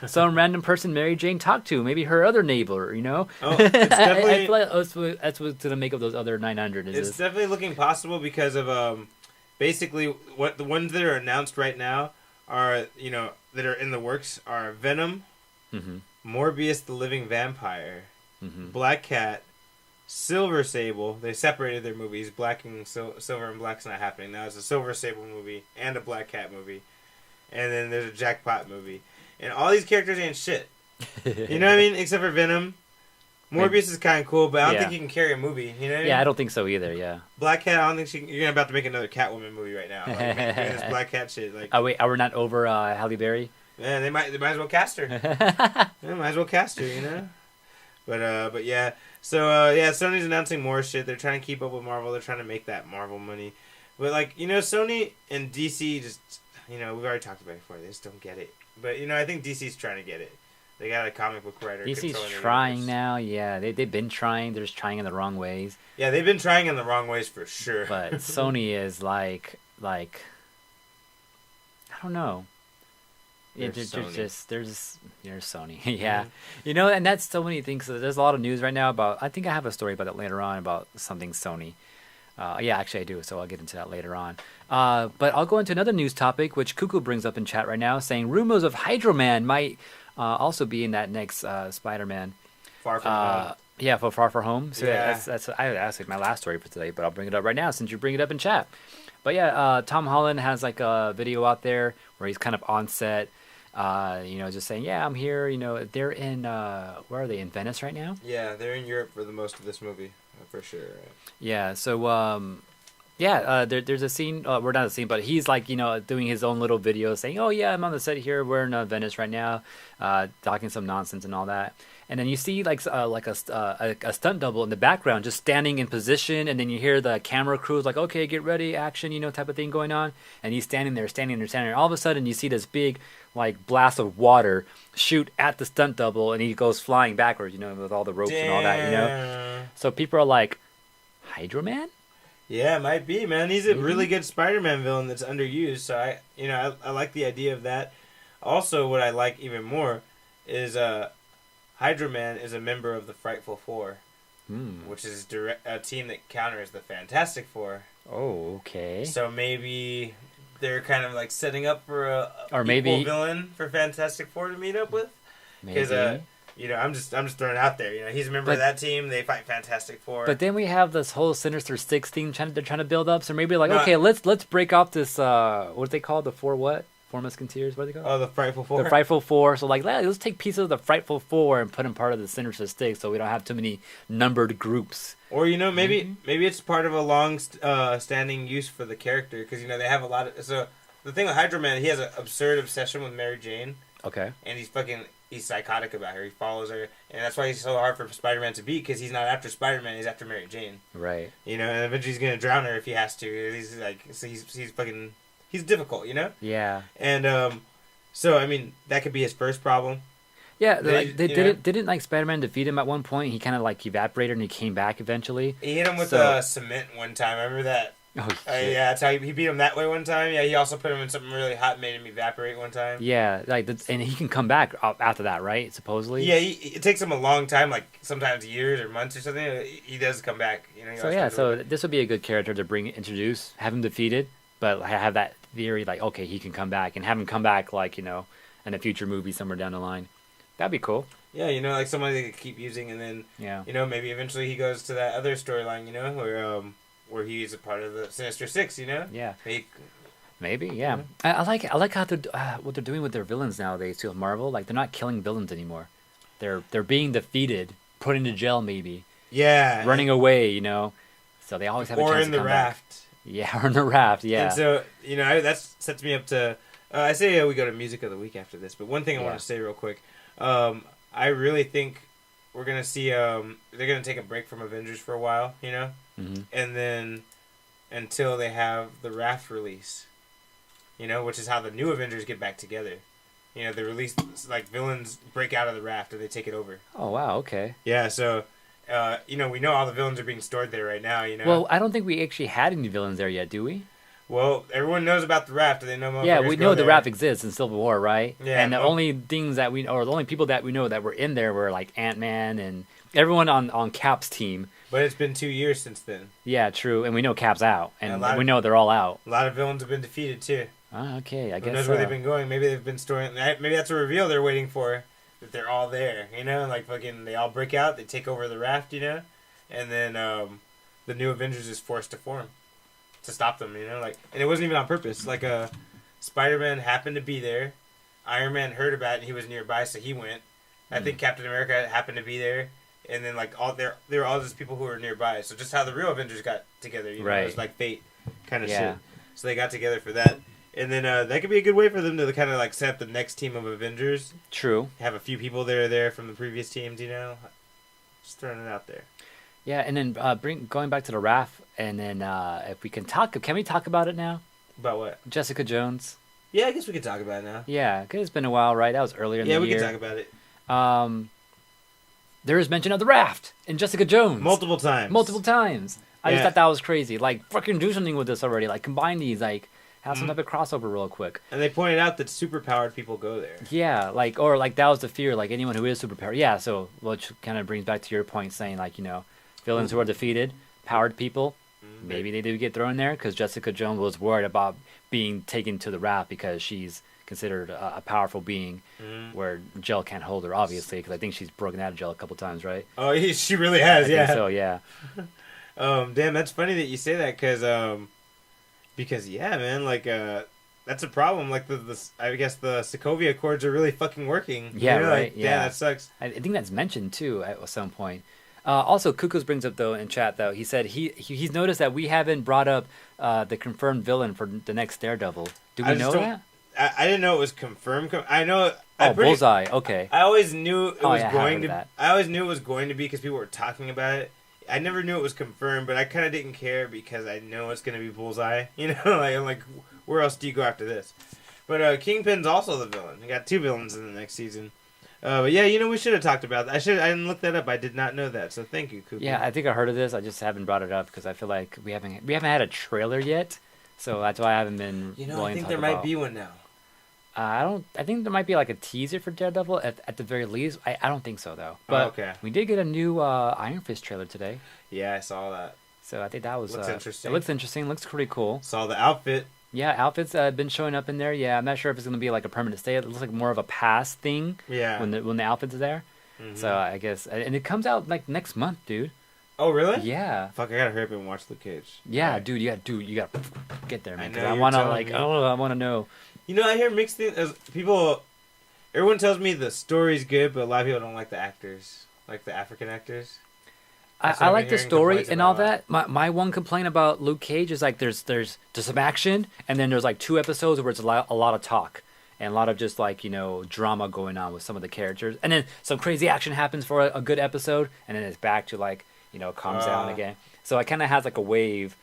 some random person Mary Jane talked to, maybe her other neighbor, Oh, it's definitely. I feel like that's what's gonna make up those other 900. It's definitely looking possible because of basically what the ones that are announced right now are that are in the works are Venom, mm-hmm. Morbius the Living Vampire, Mm-hmm. Black Cat, Silver Sable. They separated their movies. Black and Silver and Black's not happening now. It's a Silver Sable movie and a Black Cat movie, and then there's a Jackpot movie. And all these characters ain't shit. You know what I mean? Except for Venom. Morbius is kind of cool, but I don't think he can carry a movie. You know what I mean? Yeah, I don't think so either. Yeah. Black Cat, I don't think you're about to make another Catwoman movie right now. Like, doing this Black Cat shit. Like, oh wait, are we not over Halle Berry? Yeah, they might as well cast her. They might as well cast her, But yeah. So Sony's announcing more shit. They're trying to keep up with Marvel. They're trying to make that Marvel money. But like, Sony and DC just, we've already talked about it before. They just don't get it. But I think DC's trying to get it. They got a comic book writer. DC's trying now. Yeah, they've been trying. They're just trying in the wrong ways. Yeah, they've been trying in the wrong ways for sure. But Sony is like I don't know. There's Sony. Yeah. Mm-hmm. And that's so many things. So there's a lot of news right now about, I think I have a story about that later on about something Sony. Yeah, actually I do, so I'll get into that later on. But I'll go into another news topic, which Cuckoo brings up in chat right now, saying rumors of Hydro Man might also be in that next Spider-Man. Far From Home. Yeah, for Far From Home. So yeah. that's like my last story for today, but I'll bring it up right now since you bring it up in chat. But yeah, Tom Holland has like a video out there where he's kind of on set. Just saying, yeah, I'm here. They're in, where are they, in Venice right now? Yeah, they're in Europe for the most of this movie, for sure. Right? Yeah, so, there's a scene, we're not a scene, but he's like, doing his own little video saying, oh yeah, I'm on the set here, we're in Venice right now, talking some nonsense and all that. And then you see like a stunt double in the background just standing in position, and then you hear the camera crews like, okay, get ready, action, type of thing going on. And he's standing there. All of a sudden you see this big like blast of water shoot at the stunt double, and he goes flying backwards, with all the ropes and all that, So people are like, Hydro Man? Yeah, it might be, man. He's a really good Spider-Man villain that's underused. So I like the idea of that. Also, what I like even more is Hydro Man is a member of the Frightful Four, which is a team that counters the Fantastic Four. Oh, okay. So maybe they're kind of like setting up for a villain for Fantastic Four to meet up with. Because I'm just throwing it out there. He's a member of that team. They fight Fantastic Four. But then we have this whole Sinister Six thing they're trying to build up. So maybe okay, let's break off this. What they call the Four Musketeers? What are they called? Oh, the Frightful Four. The Frightful Four. So let's take pieces of the Frightful Four and put them part of the Sinister Six, so we don't have too many numbered groups. Or maybe it's part of a long standing use for the character, because they have a lot of. So the thing with Hydro Man, he has an absurd obsession with Mary Jane. Okay. And he's psychotic about her. He follows her, and that's why he's so hard for Spider-Man to beat, because he's not after Spider-Man, he's after Mary Jane. Right. And eventually he's gonna drown her if he has to. He's like, so he's fucking, he's difficult, Yeah. And so I mean that could be his first problem. Yeah, didn't like Spider-Man defeat him at one point? He kind of like evaporated and he came back eventually. He hit him with cement one time. I remember that. Oh, yeah, that's how he beat him that way one time. Yeah, he also put him in something really hot and made him evaporate one time. Yeah, and he can come back after that, right? Supposedly. Yeah, it takes him a long time, like sometimes years or months or something. He does come back. So this would be a good character to introduce, have him defeated, but have that theory like, okay, he can come back, and have him come back like in a future movie somewhere down the line. That'd be cool. Yeah, like somebody they could keep using, and then maybe eventually he goes to that other storyline, where he's a part of the Sinister Six, Yeah. Maybe, yeah. I like how what they're doing with their villains nowadays too. Marvel, like they're not killing villains anymore. They're being defeated, put into jail maybe. Yeah. running away, you know. So they always have a chance or to in the come raft. back. Yeah, or in the raft, yeah. And so, that sets me up to... I say we go to Music of the Week after this, but one thing I want to say real quick. I really think we're going to see... they're going to take a break from Avengers for a while, Mm-hmm. And then until they have the raft release, which is how the new Avengers get back together. They release, like, villains break out of the raft and they take it over. Oh, wow, okay. Yeah, so... we know all the villains are being stored there right now, Well, I don't think we actually had any villains there yet, do we? Well, everyone knows about the raft. They know. Yeah, we know the raft exists in Civil War, right? Yeah. And the only things that the only people that we know that were in there were like Ant-Man and everyone on Cap's team. But it's been 2 years since then. Yeah, true. And we know Cap's out, and we know they're all out. A lot of villains have been defeated too. Oh, okay, I guess. Who knows where they've been going? Maybe they've been storing. Maybe that's a reveal they're waiting for. That they're all there. Like fucking, they all break out. They take over the raft. And then the new Avengers is forced to form to stop them, and it wasn't even on purpose. Like Spider-Man happened to be there, Iron Man heard about it and he was nearby, so he went. I think Captain America happened to be there, and then like there were all these people who were nearby. So just how the real Avengers got together, right? It was like fate kind of shit. So they got together for that, and then that could be a good way for them to kind of like set up the next team of Avengers. True. Have a few people there from the previous teams, just throwing it out there. Yeah, and then going back to the raft, and then if we can we talk about it now? About what? Jessica Jones. Yeah, I guess we could talk about it now. Yeah, because it's been a while, right? That was earlier in the year. Yeah, we can talk about it. There is mention of the raft in Jessica Jones. Multiple times. I just thought that was crazy. Like, fucking do something with this already. Like, combine these. Like, have some type of crossover real quick. And they pointed out that superpowered people go there. Yeah, or that was the fear. Like, anyone who is superpowered. Yeah, so, which kind of brings back to your point saying, like, villains who are defeated, powered people, maybe they do get thrown there because Jessica Jones was worried about being taken to the raft because she's considered a powerful being where Jill can't hold her, obviously, because I think she's broken out of Jill a couple times, right? Oh, she really has, I think so, yeah. Damn, that's funny that you say that because yeah, man, like, that's a problem. Like, I guess the Sokovia Accords are really fucking working. Yeah, right, like, yeah. that sucks. I think that's mentioned, too, at some point. Also, Cuckoos brings up, though, in chat, though, he said he's noticed that we haven't brought up the confirmed villain for the next Daredevil. Do we know that? I didn't know it was confirmed. I know... Bullseye, okay. I always knew it was going to... That. I always knew it was going to be because people were talking about it. I never knew it was confirmed, but I kind of didn't care because I know it's going to be Bullseye. I'm like, where else do you go after this? But Kingpin's also the villain. We got 2 villains in the next season. But yeah, we should have talked about that. I didn't look that up. I did not know that. So thank you, Cooper. Yeah, I think I heard of this. I just haven't brought it up because I feel like we haven't had a trailer yet. So that's why I haven't been. I think there might be one now. I think there might be like a teaser for Daredevil at the very least. I don't think so though. But okay. We did get a new Iron Fist trailer today. Yeah, I saw that. So I think that was looks interesting. It looks interesting. Looks pretty cool. Saw the outfit. Yeah, outfits been showing up in there. Yeah, I'm not sure if it's gonna be like a permanent stay. It looks like more of a pass thing. Yeah. When the outfit's there. Mm-hmm. So I guess, and it comes out like next month, dude. Oh really? Yeah. Fuck, I gotta hurry up and watch Luke Cage. Yeah, right. Dude, you gotta get there, man. I wanna I wanna know. I hear mixed things. Everyone tells me the story's good, but a lot of people don't like the actors, like the African actors. I like the story and all that. My one complaint about Luke Cage is like there's some action, and then there's like 2 episodes where it's a lot of talk and a lot of just like drama going on with some of the characters, and then some crazy action happens for a good episode, and then it's back to like calms down again. So it kind of has like a wave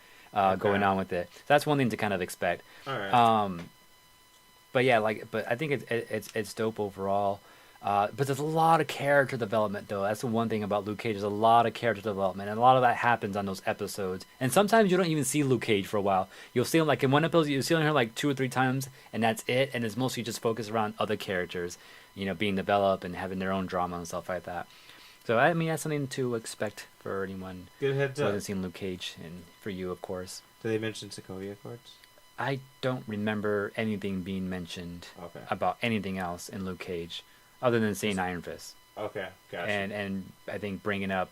going on with it. So that's one thing to kind of expect. All right. But yeah, but I think it's dope overall. But there's a lot of character development, though. That's the one thing about Luke Cage. There's a lot of character development, and a lot of that happens on those episodes. And sometimes you don't even see Luke Cage for a while. You'll see him, like, in one episode, you'll see him like 2 or 3 times, and that's it. And it's mostly just focused around other characters, being developed and having their own drama and stuff like that. So, I mean, that's something to expect for anyone who hasn't seen Luke Cage, and for you, of course. Do they mention Sokovia Accords? I don't remember anything being mentioned about anything else in Luke Cage. Other than seeing Iron Fist. Okay, gotcha. And I think bringing up,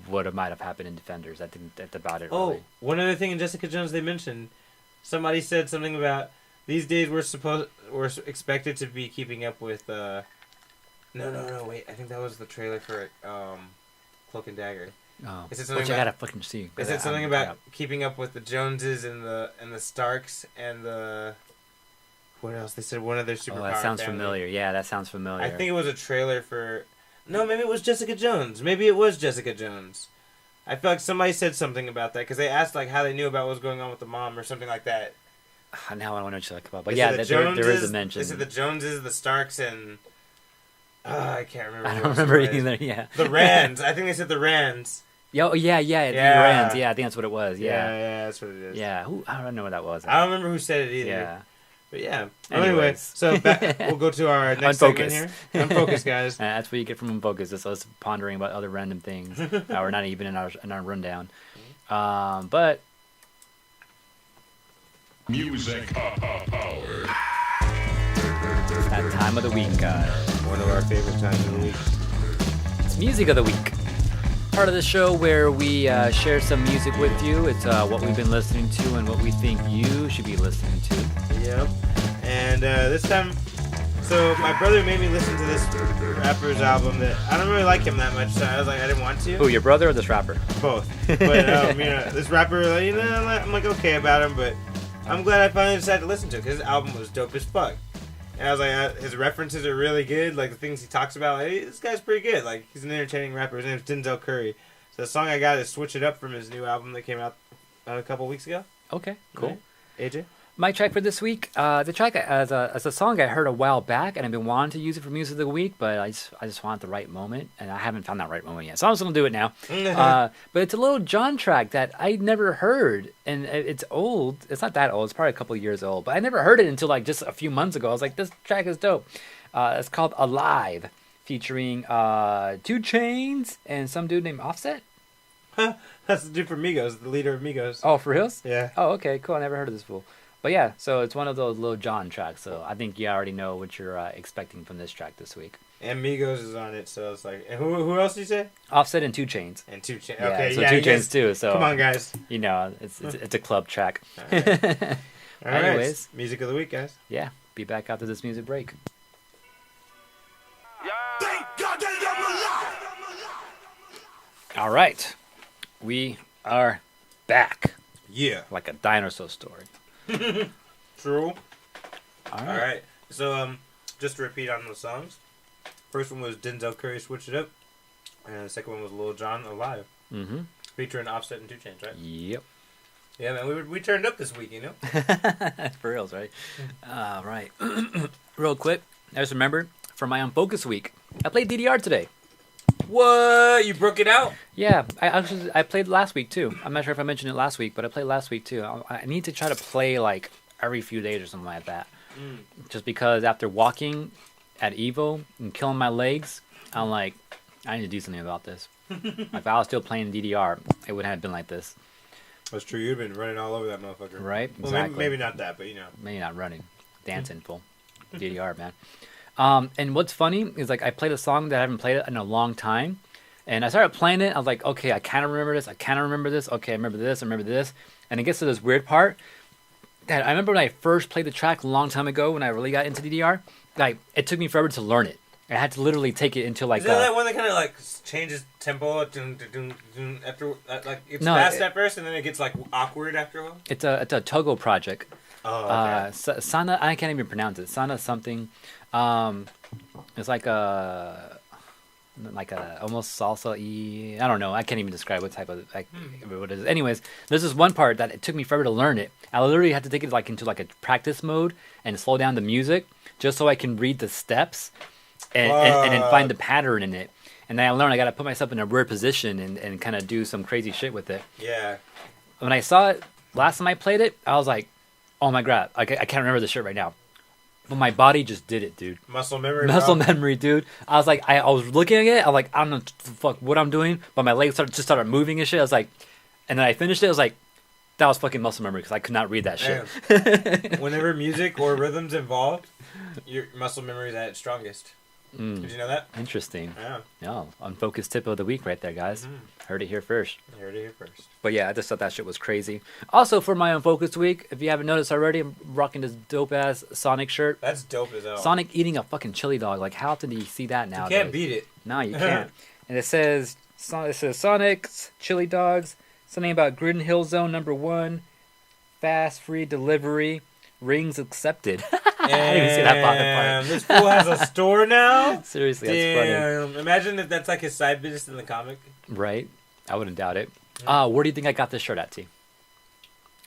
what might have happened in Defenders. I think that's about it. Oh, really. One other thing in Jessica Jones they mentioned, somebody said something about these days we're expected to be keeping up with. No, wait. I think that was the trailer for Cloak and Dagger. Oh, They said which something I about, gotta fucking see. they said something about keeping up with the Joneses and the Starks and the... What else? They said one of their superpower Oh, that sounds family. familiar. Yeah, that sounds familiar. I think it was a trailer for... No, maybe it was Jessica Jones. Maybe it was Jessica Jones. I feel like somebody said something about that because they asked like how they knew about what was going on with the mom or something like that. Now I want to know what you're talking about. But They yeah, said the there is a Joneses- mention. They said the Joneses, the Starks, and... I can't remember. I who don't else remember it was. either, yeah. The Rands. I think they said the Rands. Yeah, Yeah. the Rams. Yeah, I think that's what it was. Yeah. That's what it is. Yeah, I don't know what that was. I don't remember who said it either. Yeah. But yeah. Anyway, Anyways. so we'll go to our next segment here. Unfocused, guys. That's what you get from Unfocused. It's us pondering about other random things that were not even in our rundown. But Music power. it's that time of the week, guys. One of our favorite times of the week. It's Music of the Week. Part of the show where we share some music with you. It's what we've been listening to and what we think you should be listening to. Yep. And this time, so my brother made me listen to this rapper's album that I don't really like him that much, so I was like, I didn't want to. Who, your brother or this rapper? Both. But, this rapper, like, I'm like okay about him, but I'm glad I finally decided to listen to it because his album was dope as fuck. And I was like, his references are really good. Like, the things he talks about, like, hey, this guy's pretty good. Like, he's an entertaining rapper. His name's Denzel Curry. So the song I got is Switch It Up from his new album that came out a couple weeks ago. Okay, cool. Right. AJ? My track for this week, the track as a song I heard a while back, and I've been wanting to use it for Music of the Week, but I just want the right moment, and I haven't found that right moment yet. So I'm just gonna do it now. But it's a little John track that I never heard, and it's old. It's not that old. It's probably a couple of years old, but I never heard it until like just a few months ago. I was like, this track is dope. It's called Alive, featuring 2 Chainz and some dude named Offset. That's the dude from Migos, the leader of Migos. Oh, for reals? Yeah. Oh, okay, cool. I never heard of this fool. But yeah, so it's one of those little John tracks. So I think you already know what you're expecting from this track this week. And Migos is on it, so it's like, and who else did you say? Offset and 2 Chainz. And 2 Chainz. Yeah, Okay, so yeah, 2 you guys- Chainz too. So Come on, guys. You know, it's a club track. All right. All right. Anyways. Music of the week, guys. Yeah, be back after this music break. All right, we are back Yeah. like a dinosaur story. True. All All right. So, just to repeat on the songs. First one was Denzel Curry, Switch It Up. And the second one was Lil Jon, Alive. Mm-hmm. Featuring Offset and 2 Chainz, right? Yep. Yeah, man, we turned up this week, you know? For reals, right? All right. Real quick, I just remembered for my Unfocused week, I played DDR today. What? You broke it out? Yeah, I played last week too. I'm not sure if I mentioned it last week, but I played last week too. I need to try to play like every few days or something like that. Just because after walking at Evo and killing my legs, I'm like, I need to do something about this. If I was still playing DDR, it wouldn't have been like this. That's true. You've been running all over that motherfucker. Right? Well, Exactly. maybe not that, but you know. Maybe not running. Dancing full. DDR, man. And what's funny is like I played a song that I haven't played in a long time. And I started playing it. I was like, okay, I kind of remember this. I kind of remember this. Okay, I remember this. I remember this. And it gets to this weird part that I remember when I first played the track a long time ago when I really got into DDR. Like, it took me forever to learn it. I had to literally take it into like. Is that one that kind of like changes tempo? After like it's fast at first, and then it gets like awkward after a while. It's a Togo project. Oh, okay. Sana, I can't even pronounce it. Sana something. It's like a almost salsa-y. I don't know. I can't even describe what type of what it is. Anyways, there's this one part that it took me forever to learn it. I literally had to take it like into like a practice mode and slow down the music just so I can read the steps and then find the pattern in it. And then I learned I got to put myself in a weird position and kind of do some crazy shit with it. Yeah. When I saw it last time I played it, I was like, oh my god, I can't remember the shit right now. But my body just did it, dude. Muscle memory. Muscle memory, dude. I was like, I was looking at it. I'm like, I don't know what I'm doing, but my legs started moving and shit. I was like, and then I finished it. I was like, that was fucking muscle memory because I could not read that shit. Whenever music or rhythms involved, your muscle memory is at its strongest. Did you know that? Interesting. Yeah. No, unfocused tip of the week right there, guys. Heard it here first. Heard it here first. But yeah, I just thought that shit was crazy. Also, for my unfocused week, if you haven't noticed already, I'm rocking this dope ass Sonic shirt. That's dope as hell. Sonic eating a fucking chili dog. Like, how often do you see that now? You can't beat it. No, you can't. And it says It says Sonic's Chili Dogs. Something about Gruden Hill Zone #1. Fast free delivery. Rings accepted. I didn't even see that bottom part. This fool has a store now? Seriously, that's funny. Damn. Imagine if that's like his side business in the comic. Right? I wouldn't doubt it. Where do you think I got this shirt at, T?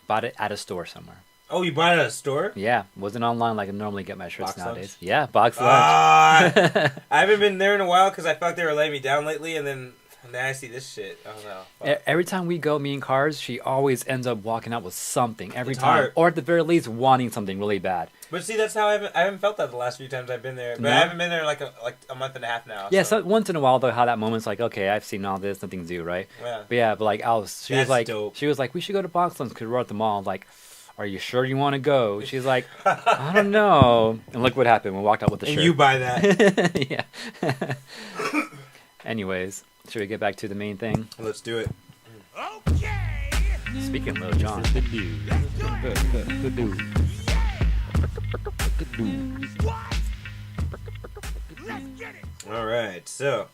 Bought it at a store somewhere. Oh, you bought it at a store? Yeah. Wasn't online like I normally get my shirts Box nowadays. lunch? Yeah, box lunch. I haven't been there in a while because I felt like they were letting me down lately, and then I see this shit. Oh, no. Fuck. Every time we go, me and Cars, she always ends up walking out with something. Every It's time. hard. Or at the very least, wanting something really bad. But see, that's how I haven't felt that the last few times I've been there. But No? I haven't been there like a month and a half now. Yeah, so once in a while, though, how that moment's like, okay, I've seen all this, nothing's due, right? Yeah. But yeah, but like, she was That's like, dope. we should go to box lunch because we're at the mall. I'm like, are you sure you want to go? She's like, I don't know. And look what happened. We walked out with the And shirt. you buy that. Yeah. Anyways, should we get back to the main thing? Let's do it. Okay. Speaking of Lil Jon. Let's get it. All right. So,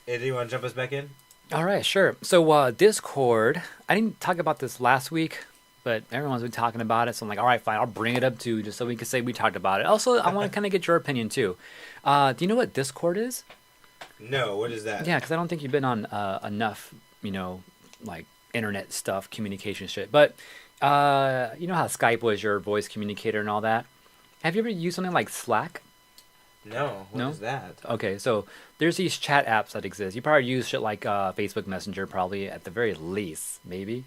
do you want to jump us back in? All right, sure. So Discord, I didn't talk about this last week, but everyone's been talking about it. So I'm like, all right, fine, I'll bring it up too, just so we can say we talked about it. Also, I want to kind of get your opinion too. Do you know what Discord is? No. What is that? Yeah, because I don't think you've been on enough, like internet stuff, communication shit. But you know how Skype was your voice communicator and all that? Have you ever used something like Slack? No. What is No? that? Okay, so there's these chat apps that exist. You probably use shit like Facebook Messenger, probably at the very least, maybe.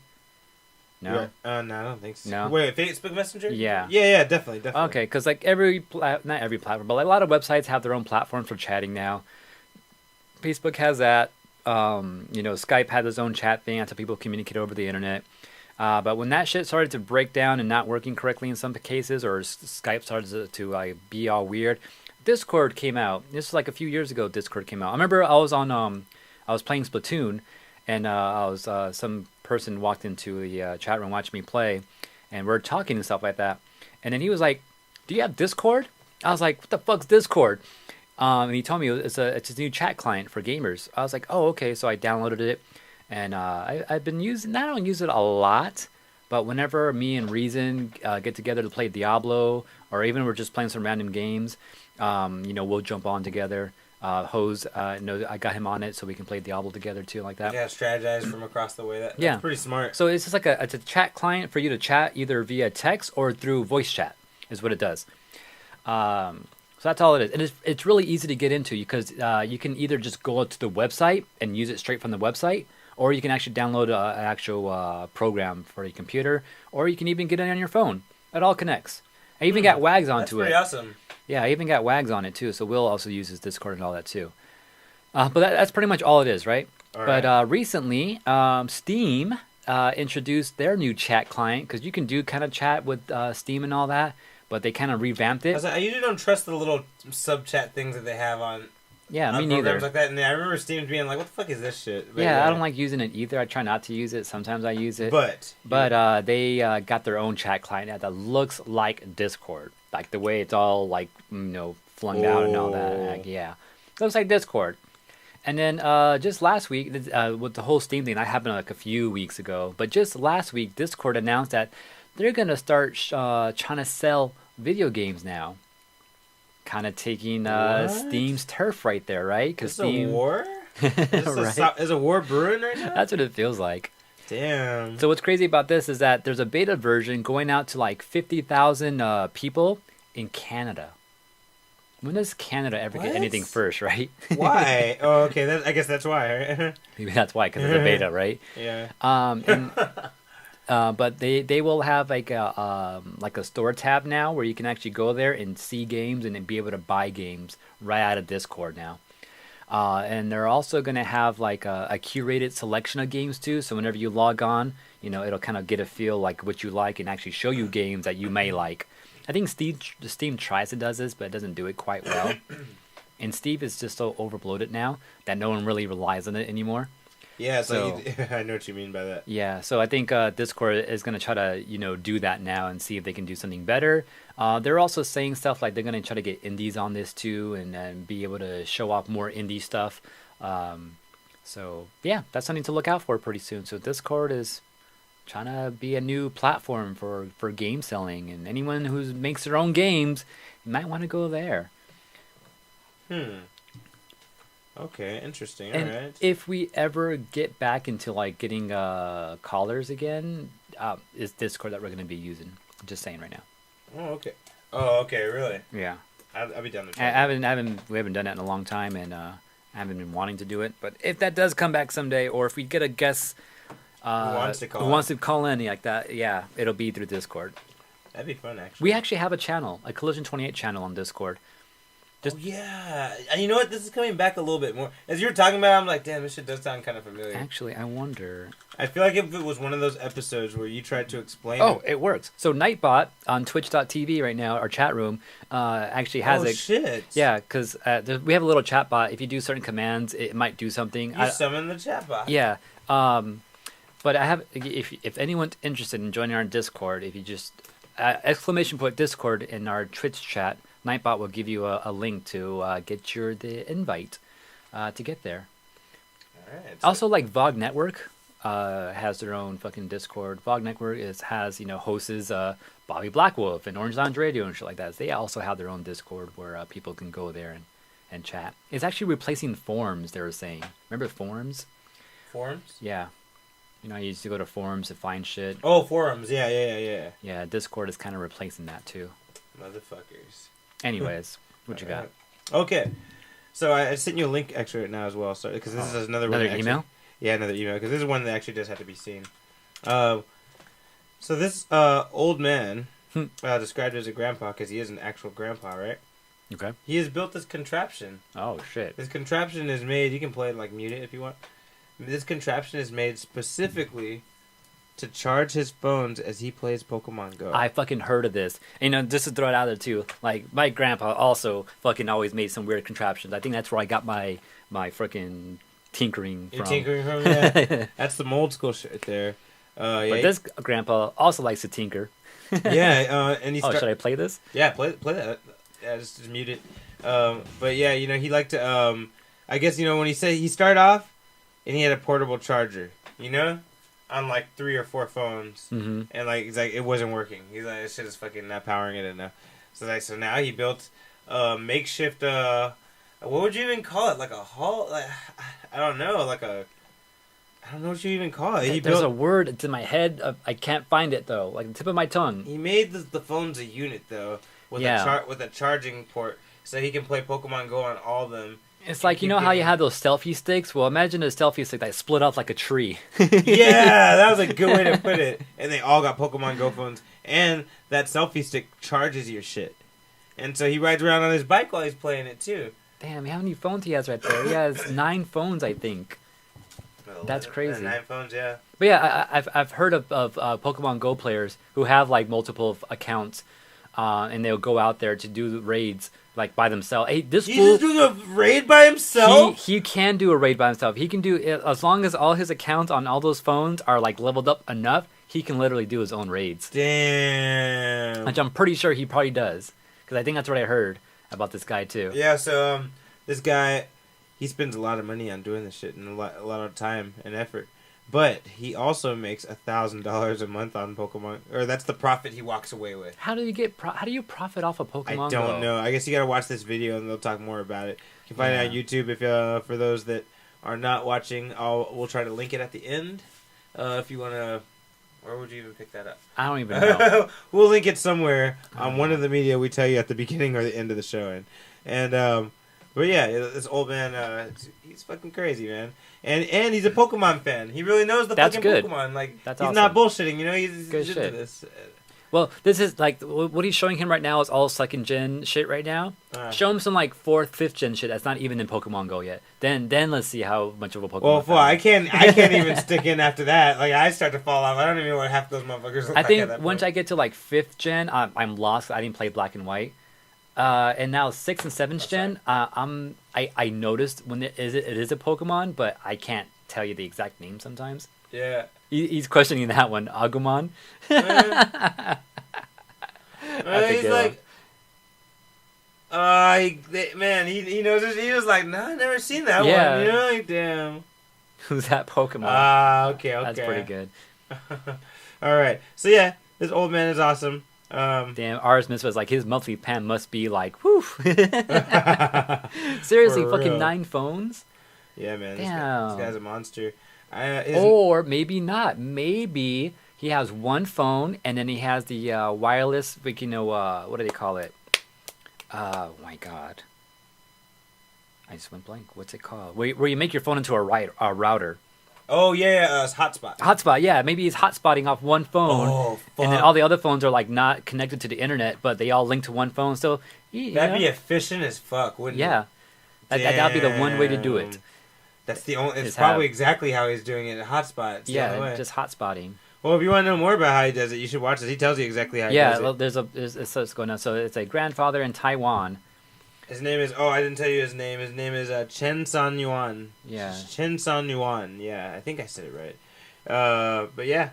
No. Yeah. No, I don't think so. No? Wait, Facebook Messenger? Yeah. Yeah, definitely. Okay, because like not every platform, but like a lot of websites have their own platforms for chatting now. Facebook has that. Skype has its own chat thing. That's how people communicate over the internet. But when that shit started to break down and not working correctly in some cases, or Skype started to like be all weird, Discord came out. This is like a few years ago. Discord came out. I remember I was playing Splatoon, and some person walked into the chat room, watched me play, and we're talking and stuff like that. And then he was like, "Do you have Discord?" I was like, "What the fuck's Discord?" And he told me it's his new chat client for gamers. I was like, "Oh, okay." So I downloaded it, and I've been using. I don't use it a lot, but whenever me and Reason get together to play Diablo, or even we're just playing some random games, we'll jump on together. Hose, I got him on it so we can play Diablo together too, like that. Yeah, strategize from across the way. That's Yeah. pretty smart. So it's just like it's a chat client for you to chat either via text or through voice chat, is what it does. So that's all it is. And it's really easy to get into because you can either just go to the website and use it straight from the website, or you can actually download an actual program for your computer, or you can even get it on your phone. It all connects. I even got WAGs That's onto it. pretty awesome. Yeah, I even got WAGs on it too, so Will also uses Discord and all that too. But that's pretty much all it is, right? But recently, Steam introduced their new chat client, because you can do kind of chat with Steam and all that, but they kind of revamped it. I usually don't trust the little sub-chat things that they have on Yeah, me programs neither. like that. And I remember Steam being like, what the fuck is this shit? But Yeah, I don't like using it either. I try not to use it. Sometimes I use it. But They got their own chat client that looks like Discord. Like the way it's all like, flung out and all that. Oh. Like, yeah. Looks like Discord. And then just last week, with the whole Steam thing, that happened like a few weeks ago. But just last week, Discord announced that they're going to start trying to sell video games now. Kind of taking What? Steam's turf right there, right? Because is this a war? Right? Is a war brewing right now? That's what it feels like. Damn. So what's crazy about this is that there's a beta version going out to like 50,000 people in Canada. When does Canada ever get What? anything first, right? Why? Oh, okay. I guess that's why, right? Maybe that's why, because it's a beta, right? Yeah. But they will have like a store tab now where you can actually go there and see games and then be able to buy games right out of Discord now. And they're also going to have like a curated selection of games too. So whenever you log on, it'll kind of get a feel like what you like and actually show you games that you may like. I think Steam tries to does this, but it doesn't do it quite well. And Steam is just so overbloated now that no one really relies on it anymore. Yeah, So- I know what you mean by that. Yeah, so I think Discord is going to try to, do that now and see if they can do something better. They're also saying stuff like they're going to try to get indies on this too and be able to show off more indie stuff. So yeah, that's something to look out for pretty soon. So Discord is trying to be a new platform for game selling, and anyone who makes their own games, you might want to go there. Okay, interesting. And All right. if we ever get back into like getting callers again, is Discord that we're going to be using. Just saying right now. Oh, okay. Oh, okay. Really? Yeah. I'll be down to I try. we haven't done that in a long time, and I haven't been wanting to do it. But if that does come back someday, or if we get a guest Who wants to call in like that, yeah, it'll be through Discord. That'd be fun, actually. We actually have a channel, a Collision 28 channel on Discord. Oh, yeah. And you know what? This is coming back a little bit more. As you were talking about it, I'm like, damn, this shit does sound kind of familiar. Actually, I wonder. I feel like if it was one of those episodes where you tried to explain Oh, it works. So Nightbot on Twitch.tv right now, our chat room, actually has Oh, shit. Yeah, because we have a little chat bot. If you do certain commands, it might do something. You summon the chat bot. Yeah. But I have, if anyone's interested in joining our Discord, if you just !Discord in our Twitch chat, Nightbot will give you a link to get the invite to get there. All right. Also, like VOG Network has their own fucking Discord. VOG Network has hosts Bobby Blackwolf and Orange Lounge Radio and shit like that. They also have their own Discord where people can go there and chat. It's actually replacing forums, they were saying. Remember forums? Forums? Yeah. You know, I used to go to forums to find shit. Oh, forums. Yeah. Yeah, Discord is kind of replacing that too. Motherfuckers. Anyways, what you got? Okay. So I sent you a link extra right now as well, so because this is another email? Yeah, another email, because this is one that actually does have to be seen. So this old man, described as a grandpa, because he is an actual grandpa, right? Okay. He has built this contraption. Oh, shit. This contraption is made, you can play it, like, mute it if you want. This contraption is made specifically to charge his phones as he plays Pokemon Go. I fucking heard of this. And, just to throw it out there, too, like, my grandpa also fucking always made some weird contraptions. I think that's where I got my freaking tinkering from. You're tinkering from? Yeah. That's some old school shit there. But this grandpa also likes to tinker. Yeah, and he should I play this? Yeah, play that. Yeah, just mute it. But yeah, he liked to, I guess, when he started off, and he had a portable charger, on like 3 or 4 phones, and he's like, it wasn't working. He's like, this shit is fucking not powering it enough. So now he built a makeshift, what would you even call it? Like a hall? Like, I don't know, I don't know what you even call it. There's a word. It's in my head. I can't find it though. Like the tip of my tongue. He made the phones a unit though, with a charging port, so he can play Pokemon Go on all of them. It's like how you have those selfie sticks. Well, imagine a selfie stick that split off like a tree. Yeah, that was a good way to put it. And they all got Pokemon Go phones, and that selfie stick charges your shit. And so he rides around on his bike while he's playing it too. Damn, how many phones he has right there? He has 9 phones, I think. That's crazy. 9 phones, yeah. But yeah, I've heard of Pokemon Go players who have like multiple accounts, and they'll go out there to do raids like by themselves. Hey, this He's fool just doing a raid by himself. He can do a raid by himself. He can do it as long as all his accounts on all those phones are like leveled up enough. He can literally do his own raids. Damn. Which I'm pretty sure he probably does, because I think that's what I heard about this guy too. Yeah. So this guy, he spends a lot of money on doing this shit and a lot of time and effort. But he also makes $1,000 a month on Pokemon, or that's the profit he walks away with. How do you profit off of Pokemon Go? I don't know. I guess you gotta watch this video and they'll talk more about it. You can find it on YouTube. If for those that are not watching, we'll try to link it at the end. If you wanna, where would you even pick that up? I don't even know. We'll link it somewhere on one of the media we tell you at the beginning or the end of the show. But yeah, this old man, he's fucking crazy, man. And he's a Pokemon fan. He really knows the fucking Pokemon. Like, that's he's awesome. not bullshitting, he's good into shit. this. Well, this is like what he's showing him right now is all 2nd gen shit right now. Show him some like 4th, 5th gen shit that's not even in Pokemon Go yet. Then let's see how much of a Pokemon. Well, I can't even stick in after that. Like, I start to fall off. I don't even know what half those motherfuckers look like. I think once I get to like 5th gen, I'm lost. I didn't play Black and White. And now 6th and 7th gen, I noticed when it is a Pokemon, but I can't tell you the exact name sometimes. Yeah. He's questioning that one, Agumon. He's like, man, he knows it. He was like, nah, I never seen that one. Like, damn. Who's that Pokemon? Ah, okay. That's pretty good. All right. So yeah, this old man is awesome. Damn, R. Smith was like, his monthly plan must be like, whew. Seriously, For fucking real. 9 phones? Yeah, man. Damn. This guy's a monster. Or maybe not. Maybe he has one phone and then he has the wireless, what do they call it? Oh my god. I just went blank. What's it called? Where you make your phone into a router. Oh yeah, it's hotspot. Hotspot, yeah. Maybe he's hotspotting off one phone. Oh, fuck. And then all the other phones are like not connected to the internet, but they all link to one phone. So That'd be efficient as fuck, wouldn't yeah. it? That'd be the one way to do it. Damn. That's the only. It's Is probably have- exactly how he's doing it. Hotspot. It's the only Yeah, way. just hotspotting. Well, if you want to know more about how he does it, you should watch this. He tells you exactly how he Yeah, does well, it. it's going on. So it's a grandfather in Taiwan. His name is. Oh, I didn't tell you his name. His name is Chen San Yuan. Yeah. Chen San Yuan. Yeah, I think I said it right. But yeah,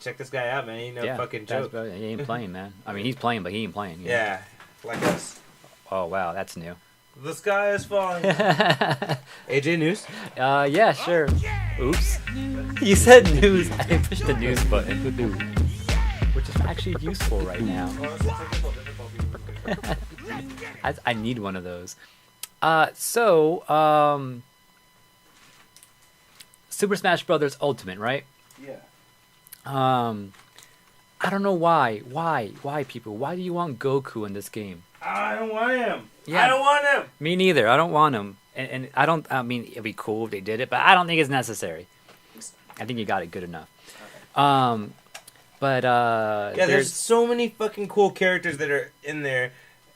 check this guy out, man. He ain't no fucking joke. He ain't playing, man. I mean, he's playing, but he ain't playing. you know? Yeah, like us. Oh wow, that's new. The sky is falling. AJ News. Yeah, sure. Oops. You said news. I pushed the news button, which is actually useful right now. I need one of those. Super Smash Brothers Ultimate, right? Yeah. I don't know why. Why people? Why do you want Goku in this game? I don't want him. Yeah. I don't want him. Me neither. I don't want him. And I don't. I mean, it'd be cool if they did it, but I don't think it's necessary. I think you got it good enough. But Yeah, there's so many fucking cool characters that are in there.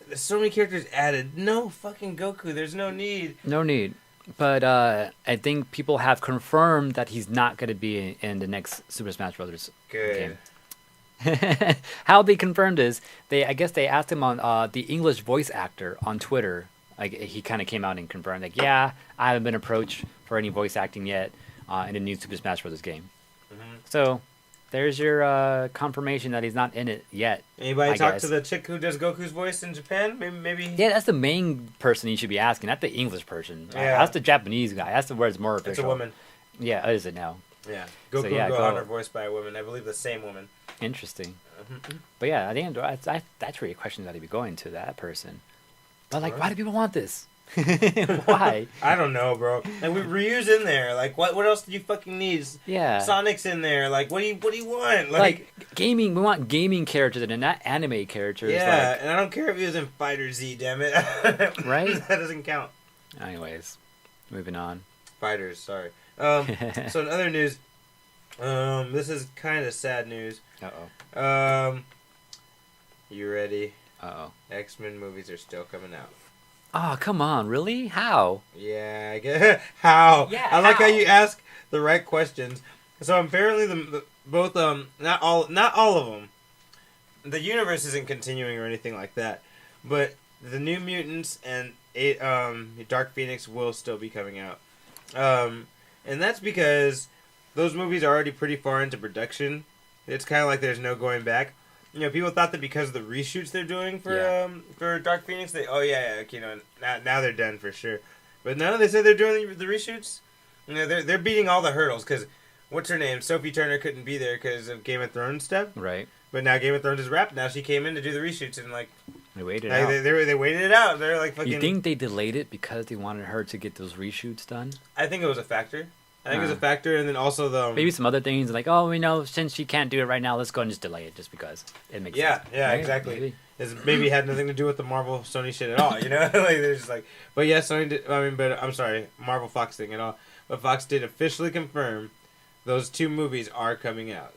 There's so many characters added. No fucking Goku. There's no need. no need. But I think people have confirmed that he's not going to be in the next Super Smash Brothers Good. game. How they confirmed is I guess they asked him on the English voice actor on Twitter. Like he kind of came out and confirmed, like, yeah, I haven't been approached for any voice acting yet in the new Super Smash Brothers game. Mm-hmm. So there's your confirmation that he's not in it yet. Anybody I talk guess. to the chick who does Goku's voice in Japan? Maybe. Yeah, that's the main person you should be asking, not the English person. Yeah. That's the Japanese guy. That's the where it's more official. It's a woman. Yeah, is it now? Yeah. Goku yeah, Gohan go. are voiced by a woman. I believe the same woman. Interesting. Mm-hmm. But yeah, at the end, that's really a question that I'd be going to that person. But like, Right. why do people want this? Why? I don't know, bro. And Ryu's in there. Like, what else do you fucking need? Yeah. Sonic's in there. Like, what do you want? Like gaming, we want gaming characters and not anime characters. yeah, Like, and I don't care if he was in Fighter Z, damn it. Right? That doesn't count. anyways, moving on. Fighters, sorry. So in other news, this is kind of sad news. Uh-oh. You ready? Uh-oh. X-Men movies are still coming out. Oh, come on. Really? How? Yeah, I get how. Yeah, I like how how? you ask the right questions. So apparently, both not all of them. The universe isn't continuing or anything like that, but the New Mutants and Dark Phoenix will still be coming out, and that's because those movies are already pretty far into production. It's kind of like there's no going back. You know, people thought that because of the reshoots they're doing for Dark Phoenix, now they're done for sure. But no, they said they're doing the reshoots. You know, they're beating all the hurdles because what's her name? Sophie Turner couldn't be there because of Game of Thrones stuff. Right. But now Game of Thrones is wrapped. Now she came in to do the reshoots and like They waited like, out. they waited it out. They're like fucking. You think they delayed it because they wanted her to get those reshoots done? I think it was a factor. I think it was a factor, and then also the Maybe some other things like, oh, we know since she can't do it right now, let's go and just delay it just because it makes sense. Yeah, Right? exactly. Maybe. It's maybe had nothing to do with the Marvel Sony shit at all, you know? Like they're just like, but yeah, Sony did, but I'm sorry, Marvel Fox thing at all. But Fox did officially confirm those two movies are coming out.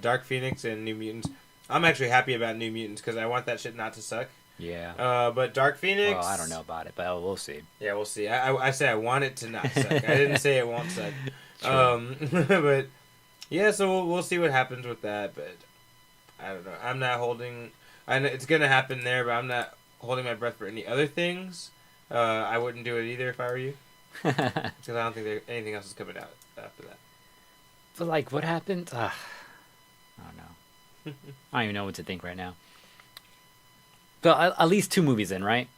Dark Phoenix and New Mutants. I'm actually happy about New Mutants because I want that shit not to suck. Yeah. But Dark Phoenix. Well, I don't know about it, but we'll see. Yeah, we'll see. I say I want it to not suck. I didn't say it won't suck. True. But yeah, so we'll see what happens with that. But I don't know. I'm not holding. I know it's gonna happen there, but I'm not holding my breath for any other things. I wouldn't do it either if I were you, because I don't think anything else is coming out after that. But like, what happened? I don't know. I don't even know what to think right now. So at least two movies in, right?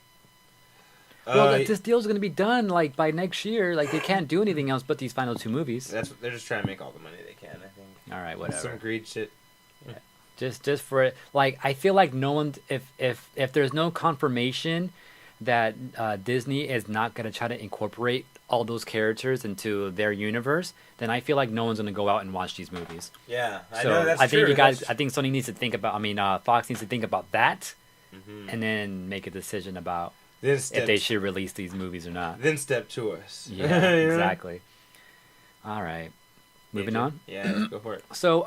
Well, this deal's gonna be done like by next year. Like they can't do anything else but these final 2 movies. They're just trying to make all the money they can. I think. All right, whatever. Some greed shit. Yeah. Just for it. Like I feel like no one, if there's no confirmation that Disney is not gonna try to incorporate all those characters into their universe, then I feel like no one's gonna go out and watch these movies. Yeah, I So know that's I think true. I think Sony needs to think about. I mean, Fox needs to think about that, and then make a decision about if they should release these movies or not. Then step to us. Yeah, exactly. All right, moving on. Yeah, let's go for it. So,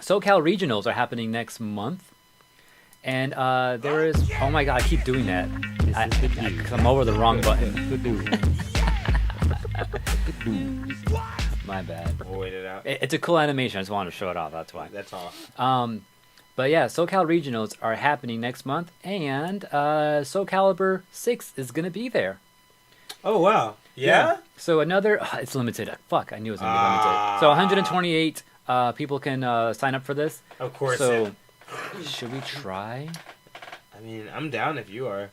SoCal Regionals are happening next month, and there is. Oh my God, I keep doing that. I'm over the wrong button. My bad. We'll wait it out. It's a cool animation. I just wanted to show it off. That's why. That's all. But yeah, SoCal Regionals are happening next month, and SoCaliber 6 is gonna be there. Oh wow! Yeah. So another, it's limited. Fuck, I knew it was gonna be limited. So 128 people can sign up for this. Of course. So should we try? I mean, I'm down if you are.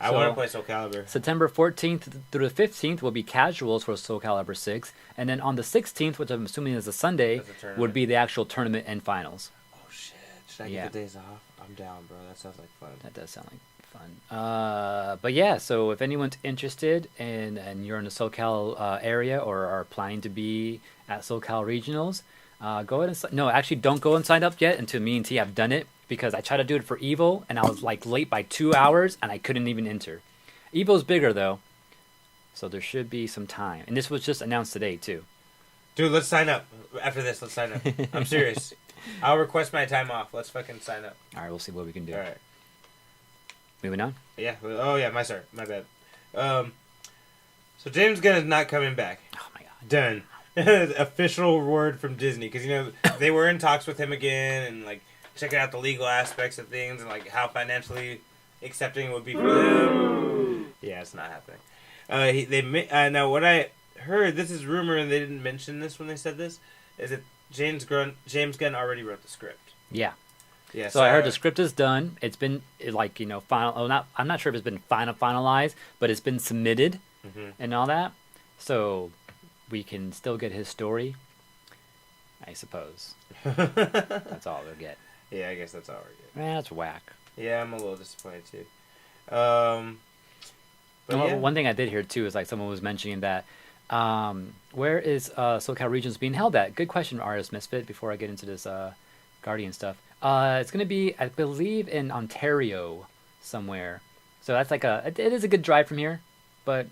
I want to play Soul Calibur. September 14th through the 15th will be casuals for Soul Calibur 6, and then on the 16th, which I'm assuming is a Sunday, would be the actual tournament and finals. Oh shit! Should I get the days off? I'm down, bro. That sounds like fun. That does sound like fun. But yeah, so if anyone's interested and you're in the SoCal area or are planning to be at SoCal Regionals, go ahead and no, actually don't go and sign up yet until me and T have done it, because I tried to do it for Evo and I was like late by 2 hours and I couldn't even enter. Evo's bigger though, so there should be some time. And this was just announced today too. Dude, let's sign up. After this, let's sign up. I'm serious. I'll request my time off. Let's fucking sign up. All right, we'll see what we can do. All right. Moving on? Yeah. Oh, yeah. My bad. So James Gunn is not coming back. Oh, my God. Done. Official word from Disney. Because, you know, they were in talks with him again and, like, checking out the legal aspects of things and, like, how financially accepting it would be for them. Yeah, it's not happening. Now, what I heard, this is rumor and they didn't mention this when they said this, is that James Gunn already wrote the script. Yeah. Yeah, so I heard the script is done. It's been like, you know, final. Oh, I'm not sure if it's been finalized, but it's been submitted and all that. So we can still get his story, I suppose. That's all we'll get. Yeah, I guess that's all we're getting. That's whack. Yeah, I'm a little disappointed too. One thing I did hear too is like someone was mentioning that where is SoCal Regions being held at? Good question, Artist Misfit. Before I get into this Guardian stuff. It's going to be, I believe, in Ontario somewhere. So that's like it is a good drive from here, but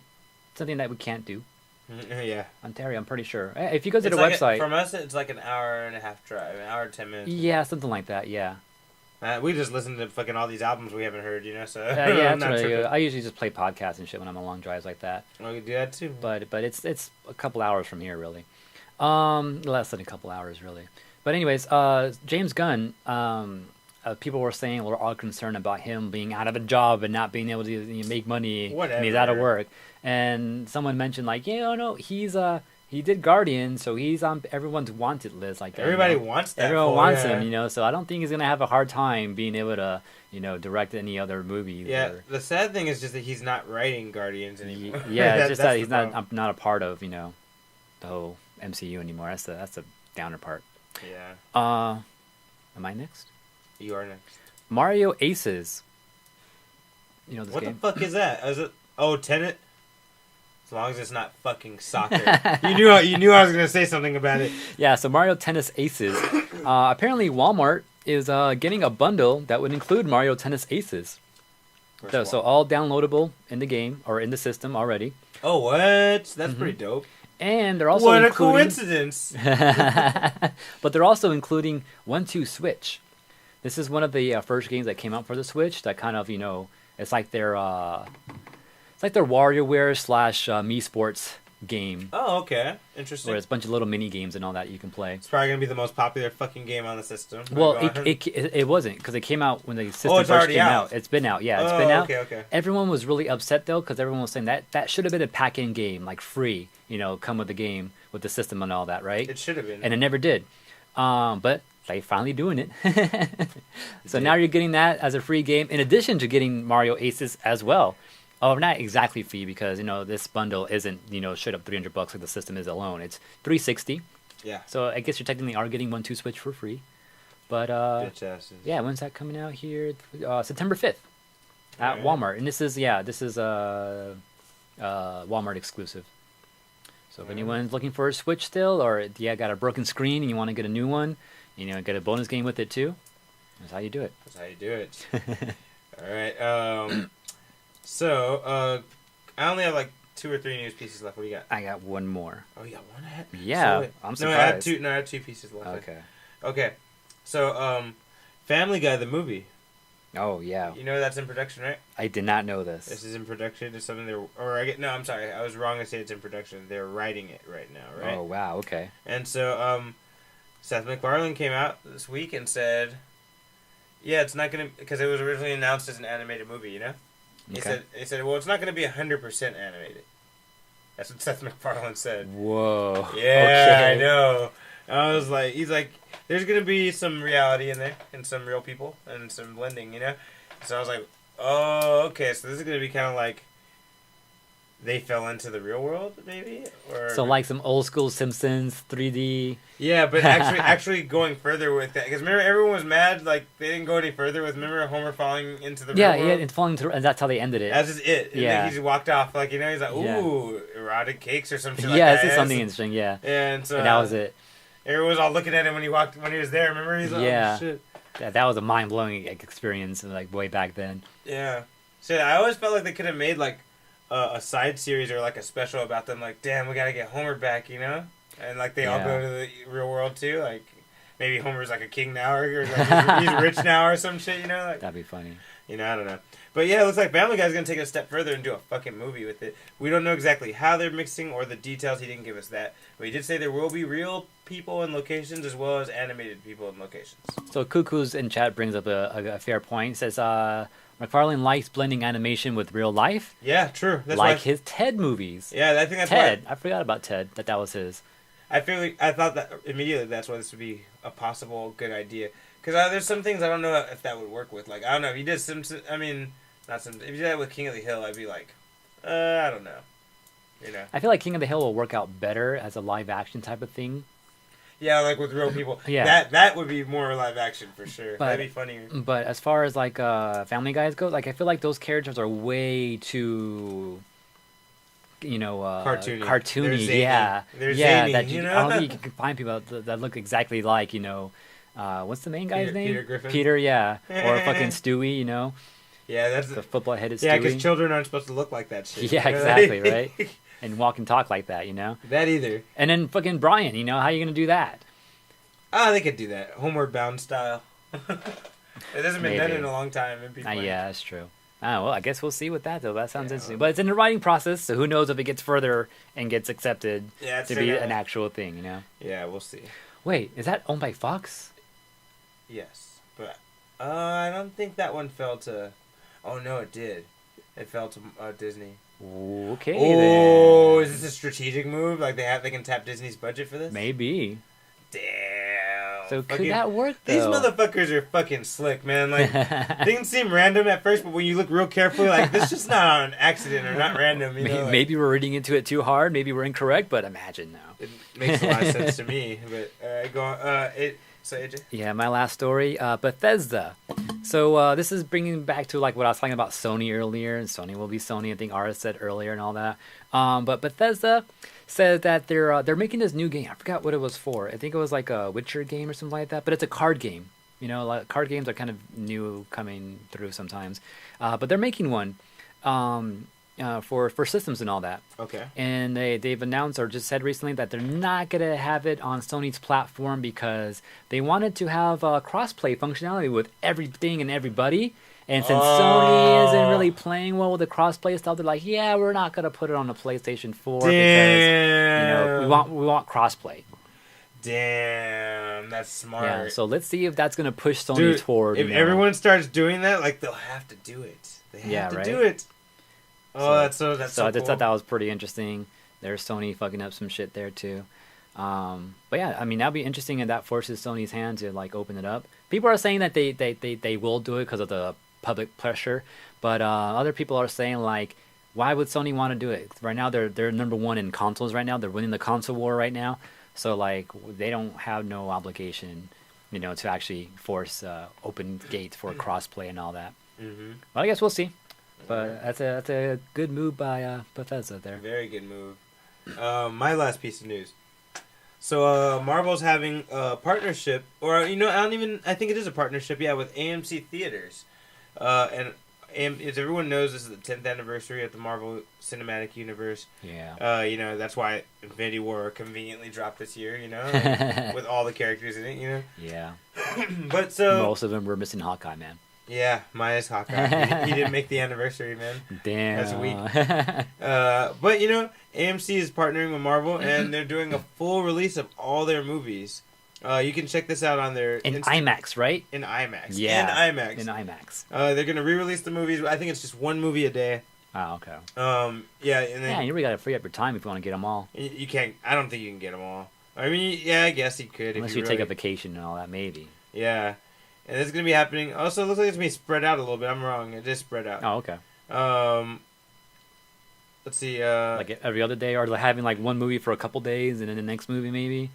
something that we can't do. Yeah. Ontario, I'm pretty sure. If you go to the like website. From us, it's like an hour and a half drive, an hour and 10 minutes. Yeah, something like that, yeah. We just listen to fucking all these albums we haven't heard, you know, so. Yeah, that's what I do. I usually just play podcasts and shit when I'm on long drives like that. Oh, you do that too? But it's a couple hours from here, really. Less than a couple hours, really. But anyways, James Gunn, people were saying we're all concerned about him being out of a job and not being able to make money. Whatever. And he's out of work. And someone mentioned like, yeah, no, he did Guardian, so he's on everyone's wanted list. Like everybody wants that. Everyone wants him, you know. So I don't think he's gonna have a hard time being able to, you know, direct any other movies. Yeah. The sad thing is just that he's not writing Guardians anymore. Yeah, it's just that he's not a part of, you know, the whole MCU anymore. That's the downer part. Yeah. Am I next? You are next. Mario Aces. You know this game? What the fuck is that? Is it? Oh, Tenet. As long as it's not fucking soccer. you knew I was gonna say something about it. Yeah. So Mario Tennis Aces. Apparently, Walmart is getting a bundle that would include Mario Tennis Aces. So all downloadable in the game or in the system already. Oh, what? That's pretty dope. And they're also what a coincidence! But they're also including 1-2 Switch. This is one of the first games that came out for the Switch. That kind of, you know, it's like their WarioWare / Mii Sports game. Oh, okay, interesting. Where it's a bunch of little mini games and all that you can play. It's probably gonna be the most popular fucking game on the system. Well, it wasn't, because it came out when the system first came out. It's been out, yeah. It's been out. Okay. Everyone was really upset though, because everyone was saying that should have been a pack-in game, like free. You know, come with the game with the system and all that, right? It should have been, and it never did. But they finally doing it. So now you're getting that as a free game, in addition to getting Mario Aces as well. Oh, not exactly free because this bundle isn't straight up $300 like the system is alone. It's $360. Yeah. So I guess you technically are getting 1-2 Switch for free. But Bitch asses. yeah, when's that coming out here? September 5th at Alright. Walmart, and this is Walmart exclusive. So if anyone's looking for a Switch still, or got a broken screen and you want to get a new one, get a bonus game with it too. That's how you do it. That's how you do it. All right. So I only have like 2 or 3 news pieces left. What do you got? I got one more. Oh, you got one? Yeah, I'm No, I had surprised. 2. No, I had 2 pieces left. Okay. Okay. So Family Guy the movie. Oh yeah. You know that's in production, right? I did not know this. This is in production. It's something no, I'm sorry. I was wrong to say it's in production. They're writing it right now, right? Oh wow. Okay. And so Seth MacFarlane came out this week and said, yeah, it's not going to, because it was originally announced as an animated movie, He Okay. said, well, it's not going to be 100% animated. That's what Seth MacFarlane said. Whoa. Yeah, Okay. I know. I was like, he's like, there's going to be some reality in there and some real people and some blending, So I was like, oh, okay, so this is going to be kind of like they fell into the real world, maybe? Or So like some old school Simpsons 3D. yeah, but actually going further with that, because remember everyone was mad, like they didn't go any further with. Remember Homer falling into the Yeah, real yeah, world? it's falling through, and that's how they ended it. That's just it. And Yeah. then he's walked off, like he's like, Yeah. ooh, erotic cakes or some shit like Yeah, that. this is something interesting. Yeah, And so and that was it. everyone was all looking at him when he was there. Remember, he's like, Yeah. oh shit. That was a mind blowing experience, like way back then. Yeah. So I always felt like they could have made like a side series or like a special about them. Like, damn, we gotta get Homer back, And like they all Yeah. go to the real world too. Like maybe Homer's like a king now, or like he's rich now, or some shit. Like That'd be funny. I don't know. But yeah, it looks like Family Guy's gonna take it a step further and do a fucking movie with it. We don't know exactly how they're mixing or the details. He didn't give us that, but he did say there will be real people and locations as well as animated people and locations. So Cuckoo's in chat brings up a fair point. Says McFarlane likes blending animation with real life, Yeah, true. That's like why. his Ted movies. Yeah, I think that's Ted, why. I forgot about Ted. That was his. I thought that immediately. That's why this would be a possible good idea. Because there's some things I don't know if that would work with. Like I don't know if you did Simpsons. I mean, not Simpsons. If you did that with King of the Hill, I'd be like, I don't know. I feel like King of the Hill will work out better as a live action type of thing. Yeah, like with real people. Yeah. That would be more live action for sure. But- That'd be funnier. But as far as like Family Guys go, like I feel like those characters are way too, Cartoony. cartoony. They're zany. Yeah, They're yeah. zany, That you I know? don't think you can find people that look exactly like what's the main guy's name? Peter Griffin? Peter, yeah, or fucking Stewie. Yeah, that's The football headed yeah. Stewie. Because children aren't supposed to look like that shit. Yeah, exactly, right? And walk and talk like that, That either. And then fucking Brian, how are you gonna do that? They could do that. Homeward Bound style. It hasn't been done Maybe. in a long time. And people Yeah, that's true. Well, I guess we'll see with that though. That sounds Yeah. interesting. But it's in the writing process, so who knows if it gets further and gets accepted Yeah, it's to still be gotta- an actual thing, Yeah, we'll see. Wait, is that owned by Fox? Yes, but I don't think that one fell to. Oh no, it did. It fell to Disney. Okay, Oh, then. is this a strategic move? Like they can tap Disney's budget for this? Maybe. Damn. So Fucking- could that work These though? motherfuckers are fucking slick, man. Like they can seem random at first, but when you look real carefully, like this is just not an accident or not random. Like, Maybe we're reading into it too hard. Maybe we're incorrect, but imagine now. it makes a lot of sense to me. But go on. So AJ. Yeah, my last story, Bethesda. So this is bringing back to like what I was talking about Sony earlier, and Sony will be Sony. I think Ara said earlier and all that. But Bethesda said that they're making this new game. I forgot what it was for. I think it was like a Witcher game or something like that. But it's a card game. Like card games are kind of new coming through sometimes. But they're making one for systems and all that. Okay. And they've announced or just said recently that they're not going to have it on Sony's platform because they wanted to have crossplay functionality with everything and everybody. And since Sony isn't really playing well with the crossplay stuff, they're like, yeah, we're not going to put it on the PlayStation 4 because we want crossplay. Damn, that's smart. Yeah, so let's see if that's going to push Sony Dude, toward. if everyone starts doing that, like they'll have to do it. They have to do it. Oh, that's so I cool. just thought that was pretty interesting. There's Sony fucking up some shit there too. But yeah, I mean that'd be interesting if that forces Sony's hand to like open it up. People are saying that they will do it because of the public pressure, but other people are saying like why would Sony want to do it? Right now, they're number one in consoles right now. They're winning the console war right now. So, like, they don't have no obligation, to actually force open gates for crossplay and all that. Mm-hmm. Well, I guess we'll see. But that's a good move by Bethesda there. Very good move. My last piece of news. So Marvel's having a partnership, or I think it is a partnership, with AMC Theaters, and as everyone knows, this is the 10th anniversary of the Marvel Cinematic Universe. Yeah. That's why Infinity War conveniently dropped this year. With all the characters in it. Yeah. But so most of them were missing Hawkeye, man. Yeah, minus Hawkeye. He didn't make the anniversary, man. Damn. That's weak. But, AMC is partnering with Marvel, and they're doing a full release of all their movies. You can check this out on their... IMAX, right? In IMAX. Yeah. In IMAX. In IMAX. They're going to re-release the movies. I think it's just one movie a day. Oh, okay. Yeah, and then... Yeah, you really got to free up your time if you want to get them all. You can't... I don't think you can get them all. I mean, yeah, I guess you could. Unless if you really... take a vacation and all that, maybe. Yeah. And it's going to be happening... Also, it looks like it's going to be spread out a little bit. I'm wrong. It is spread out. Oh, okay. Let's see. Like every other day, or like having like one movie for a couple days and then the next movie maybe?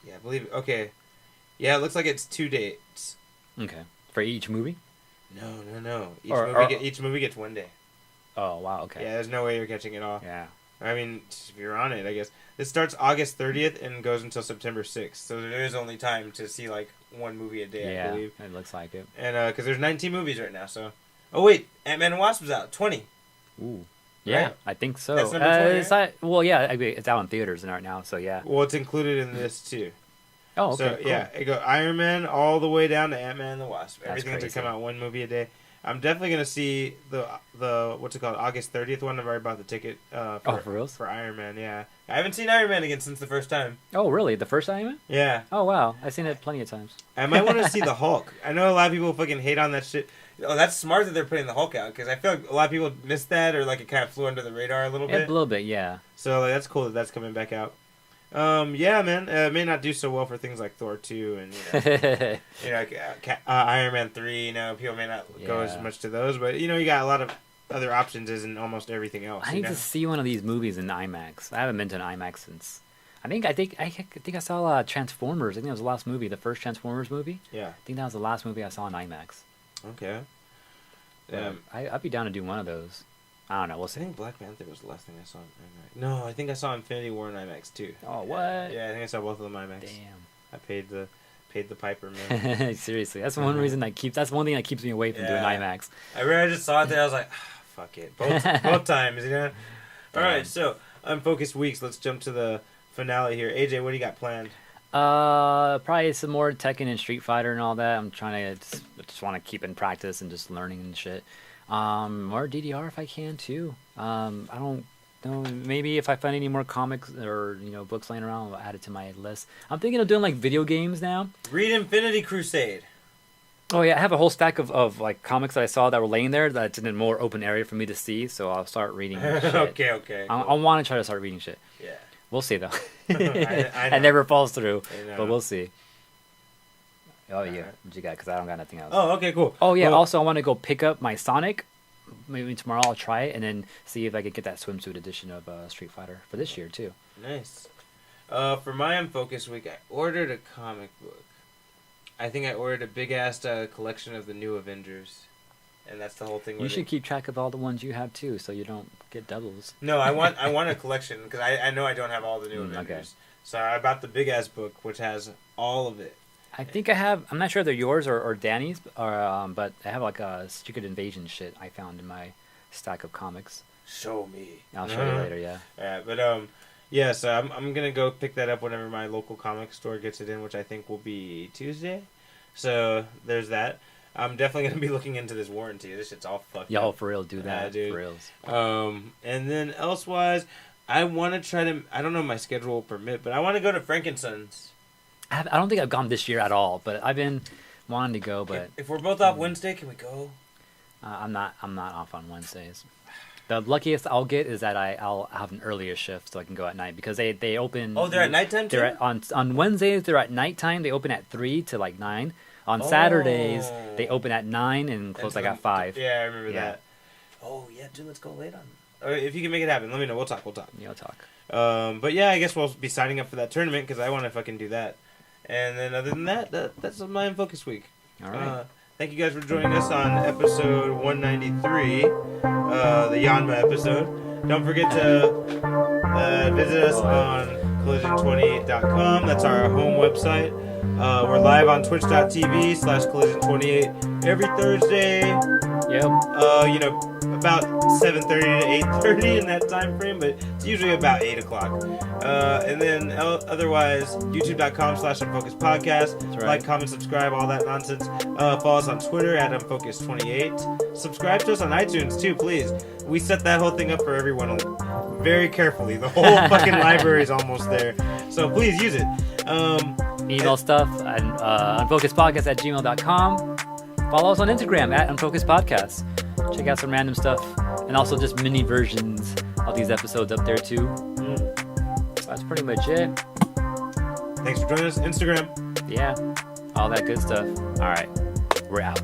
Yeah, I believe... Okay. Yeah, it looks like it's 2 dates. Okay. For each movie? No. Each movie gets 1 day. Oh, wow, okay. Yeah, there's no way you're catching it all. Yeah. I mean, if you're on it, I guess. This starts August 30th and goes until September 6th. So there is only time to see, like, one movie a day, I believe. It looks like it. And, because there's 19 movies right now, so... Oh, wait. Ant-Man and Wasp is out. 20. Ooh. Yeah, Right? I think so. That's number 20, it's not, well, yeah, I mean, it's out in theaters right now, so yeah. Well, it's included in this, too. Oh, okay, So, cool. yeah, it go Iron Man all the way down to Ant-Man and the Wasp. That's Everything's going to crazy. come out one movie a day. I'm definitely going to see the what's it called, August 30th one. I've already bought the ticket for reals? for Iron Man, yeah. I haven't seen Iron Man again since the first time. Oh, really? The first Iron Man? Yeah. Oh, wow. I've seen it plenty of times. I might want to see the Hulk. I know a lot of people fucking hate on that shit. Oh, that's smart that they're putting the Hulk out, because I feel like a lot of people missed that, or like it kind of flew under the radar a little bit. A little bit, yeah. So like, that's cool that that's coming back out. Yeah, man. It may not do so well for things like Thor 2 and Iron Man 3. People may not go as much to those, but you got a lot of other options as in almost everything else. I need to see one of these movies in IMAX. I haven't been to an IMAX since. I think I saw Transformers. I think that was the last movie, the first Transformers movie. Yeah. I think that was the last movie I saw in IMAX. Okay. I'd be down to do one of those. I don't know. We'll I see. think Black Panther was the last thing I saw in IMAX. No, I think I saw Infinity War in IMAX too. Oh, what? Yeah, I think I saw both of them in IMAX. Damn. I paid the piper, man. Seriously, that's one reason that's one thing that keeps me away from doing IMAX. I just saw it there. I was like, fuck it, both times, All right, so Unfocused weeks. Let's jump to the finale here. AJ, what do you got planned? Probably some more Tekken and Street Fighter and all that. I'm trying to just want to keep in practice and just learning and shit. More DDR if I can too. I don't know. Maybe if I find any more comics or books laying around, I'll add it to my list. I'm thinking of doing like video games now. Read Infinity Crusade. Oh yeah, I have a whole stack of like comics that I saw that were laying there that's in a more open area for me to see. So I'll start reading. Shit. Okay. I want to try to start reading shit. Yeah. We'll see though. I It never falls through, I know. but we'll see. Oh yeah, Alright. what you got? Because I don't got nothing else. Oh, okay, cool. Oh yeah. Well, Also, I want to go pick up my Sonic. Maybe tomorrow I'll try it and then see if I could get that swimsuit edition of Street Fighter for this year too. Nice. For my Unfocused week, I ordered a comic book. I think I ordered a big ass collection of the new Avengers, and that's the whole thing. You should keep track of all the ones you have too, so you don't get doubles. No, I want a collection because I know I don't have all the new Avengers. Okay. So I bought the big ass book, which has all of it. I think I have. I'm not sure if they're yours or Danny's, but I have like a Secret Invasion shit I found in my stack of comics. Show me. I'll show you later. Yeah. Yeah, so I'm gonna go pick that up whenever my local comic store gets it in, which I think will be Tuesday. So there's that. I'm definitely gonna be looking into this warranty. This shit's all fucked Yo, up. for real, do that. Dude. For reals. And then elsewise, I want to try to. I don't know if my schedule will permit, but I want to go to Frankenstein's. I don't think I've gone this year at all, but I've been wanting to go. But If we're both off Wednesday, can we go? I'm not off on Wednesdays. The luckiest I'll get is that I'll have an earlier shift so I can go at night because they open. Oh, they're at nighttime too? On Wednesdays they're at nighttime. They open at 3 to like 9. On Saturdays they open at 9 and close like at 5. Yeah, I remember Oh yeah, dude, let's go late on. Or if you can make it happen, let me know. We'll talk. Yeah, I'll talk. But yeah, I guess we'll be signing up for that tournament because I want to fucking do that. And then other than that, that's my Unfocused week. All right. Thank you guys for joining us on episode 193, the Yanma episode. Don't forget to visit us on collision28.com. That's our home website. We're live on twitch.tv/collision28 every Thursday. Yep. About 7:30 to 8:30 in that time frame, but it's usually about 8 o'clock. And then otherwise, youtube.com/Unfocused Podcast. That's right. Like, comment, subscribe, all that nonsense. Follow us on Twitter at Unfocused28. Subscribe to us on iTunes too, please. We set that whole thing up for everyone very carefully. The whole fucking library is almost there, so please use it. Email stuff at unfocusedpodcast@gmail.com. Follow us on Instagram at Unfocused Podcast. Check out some random stuff, and also just mini versions of these episodes up there too. That's pretty much it. Thanks for joining us. Instagram. Yeah, all that good stuff. All right, we're out.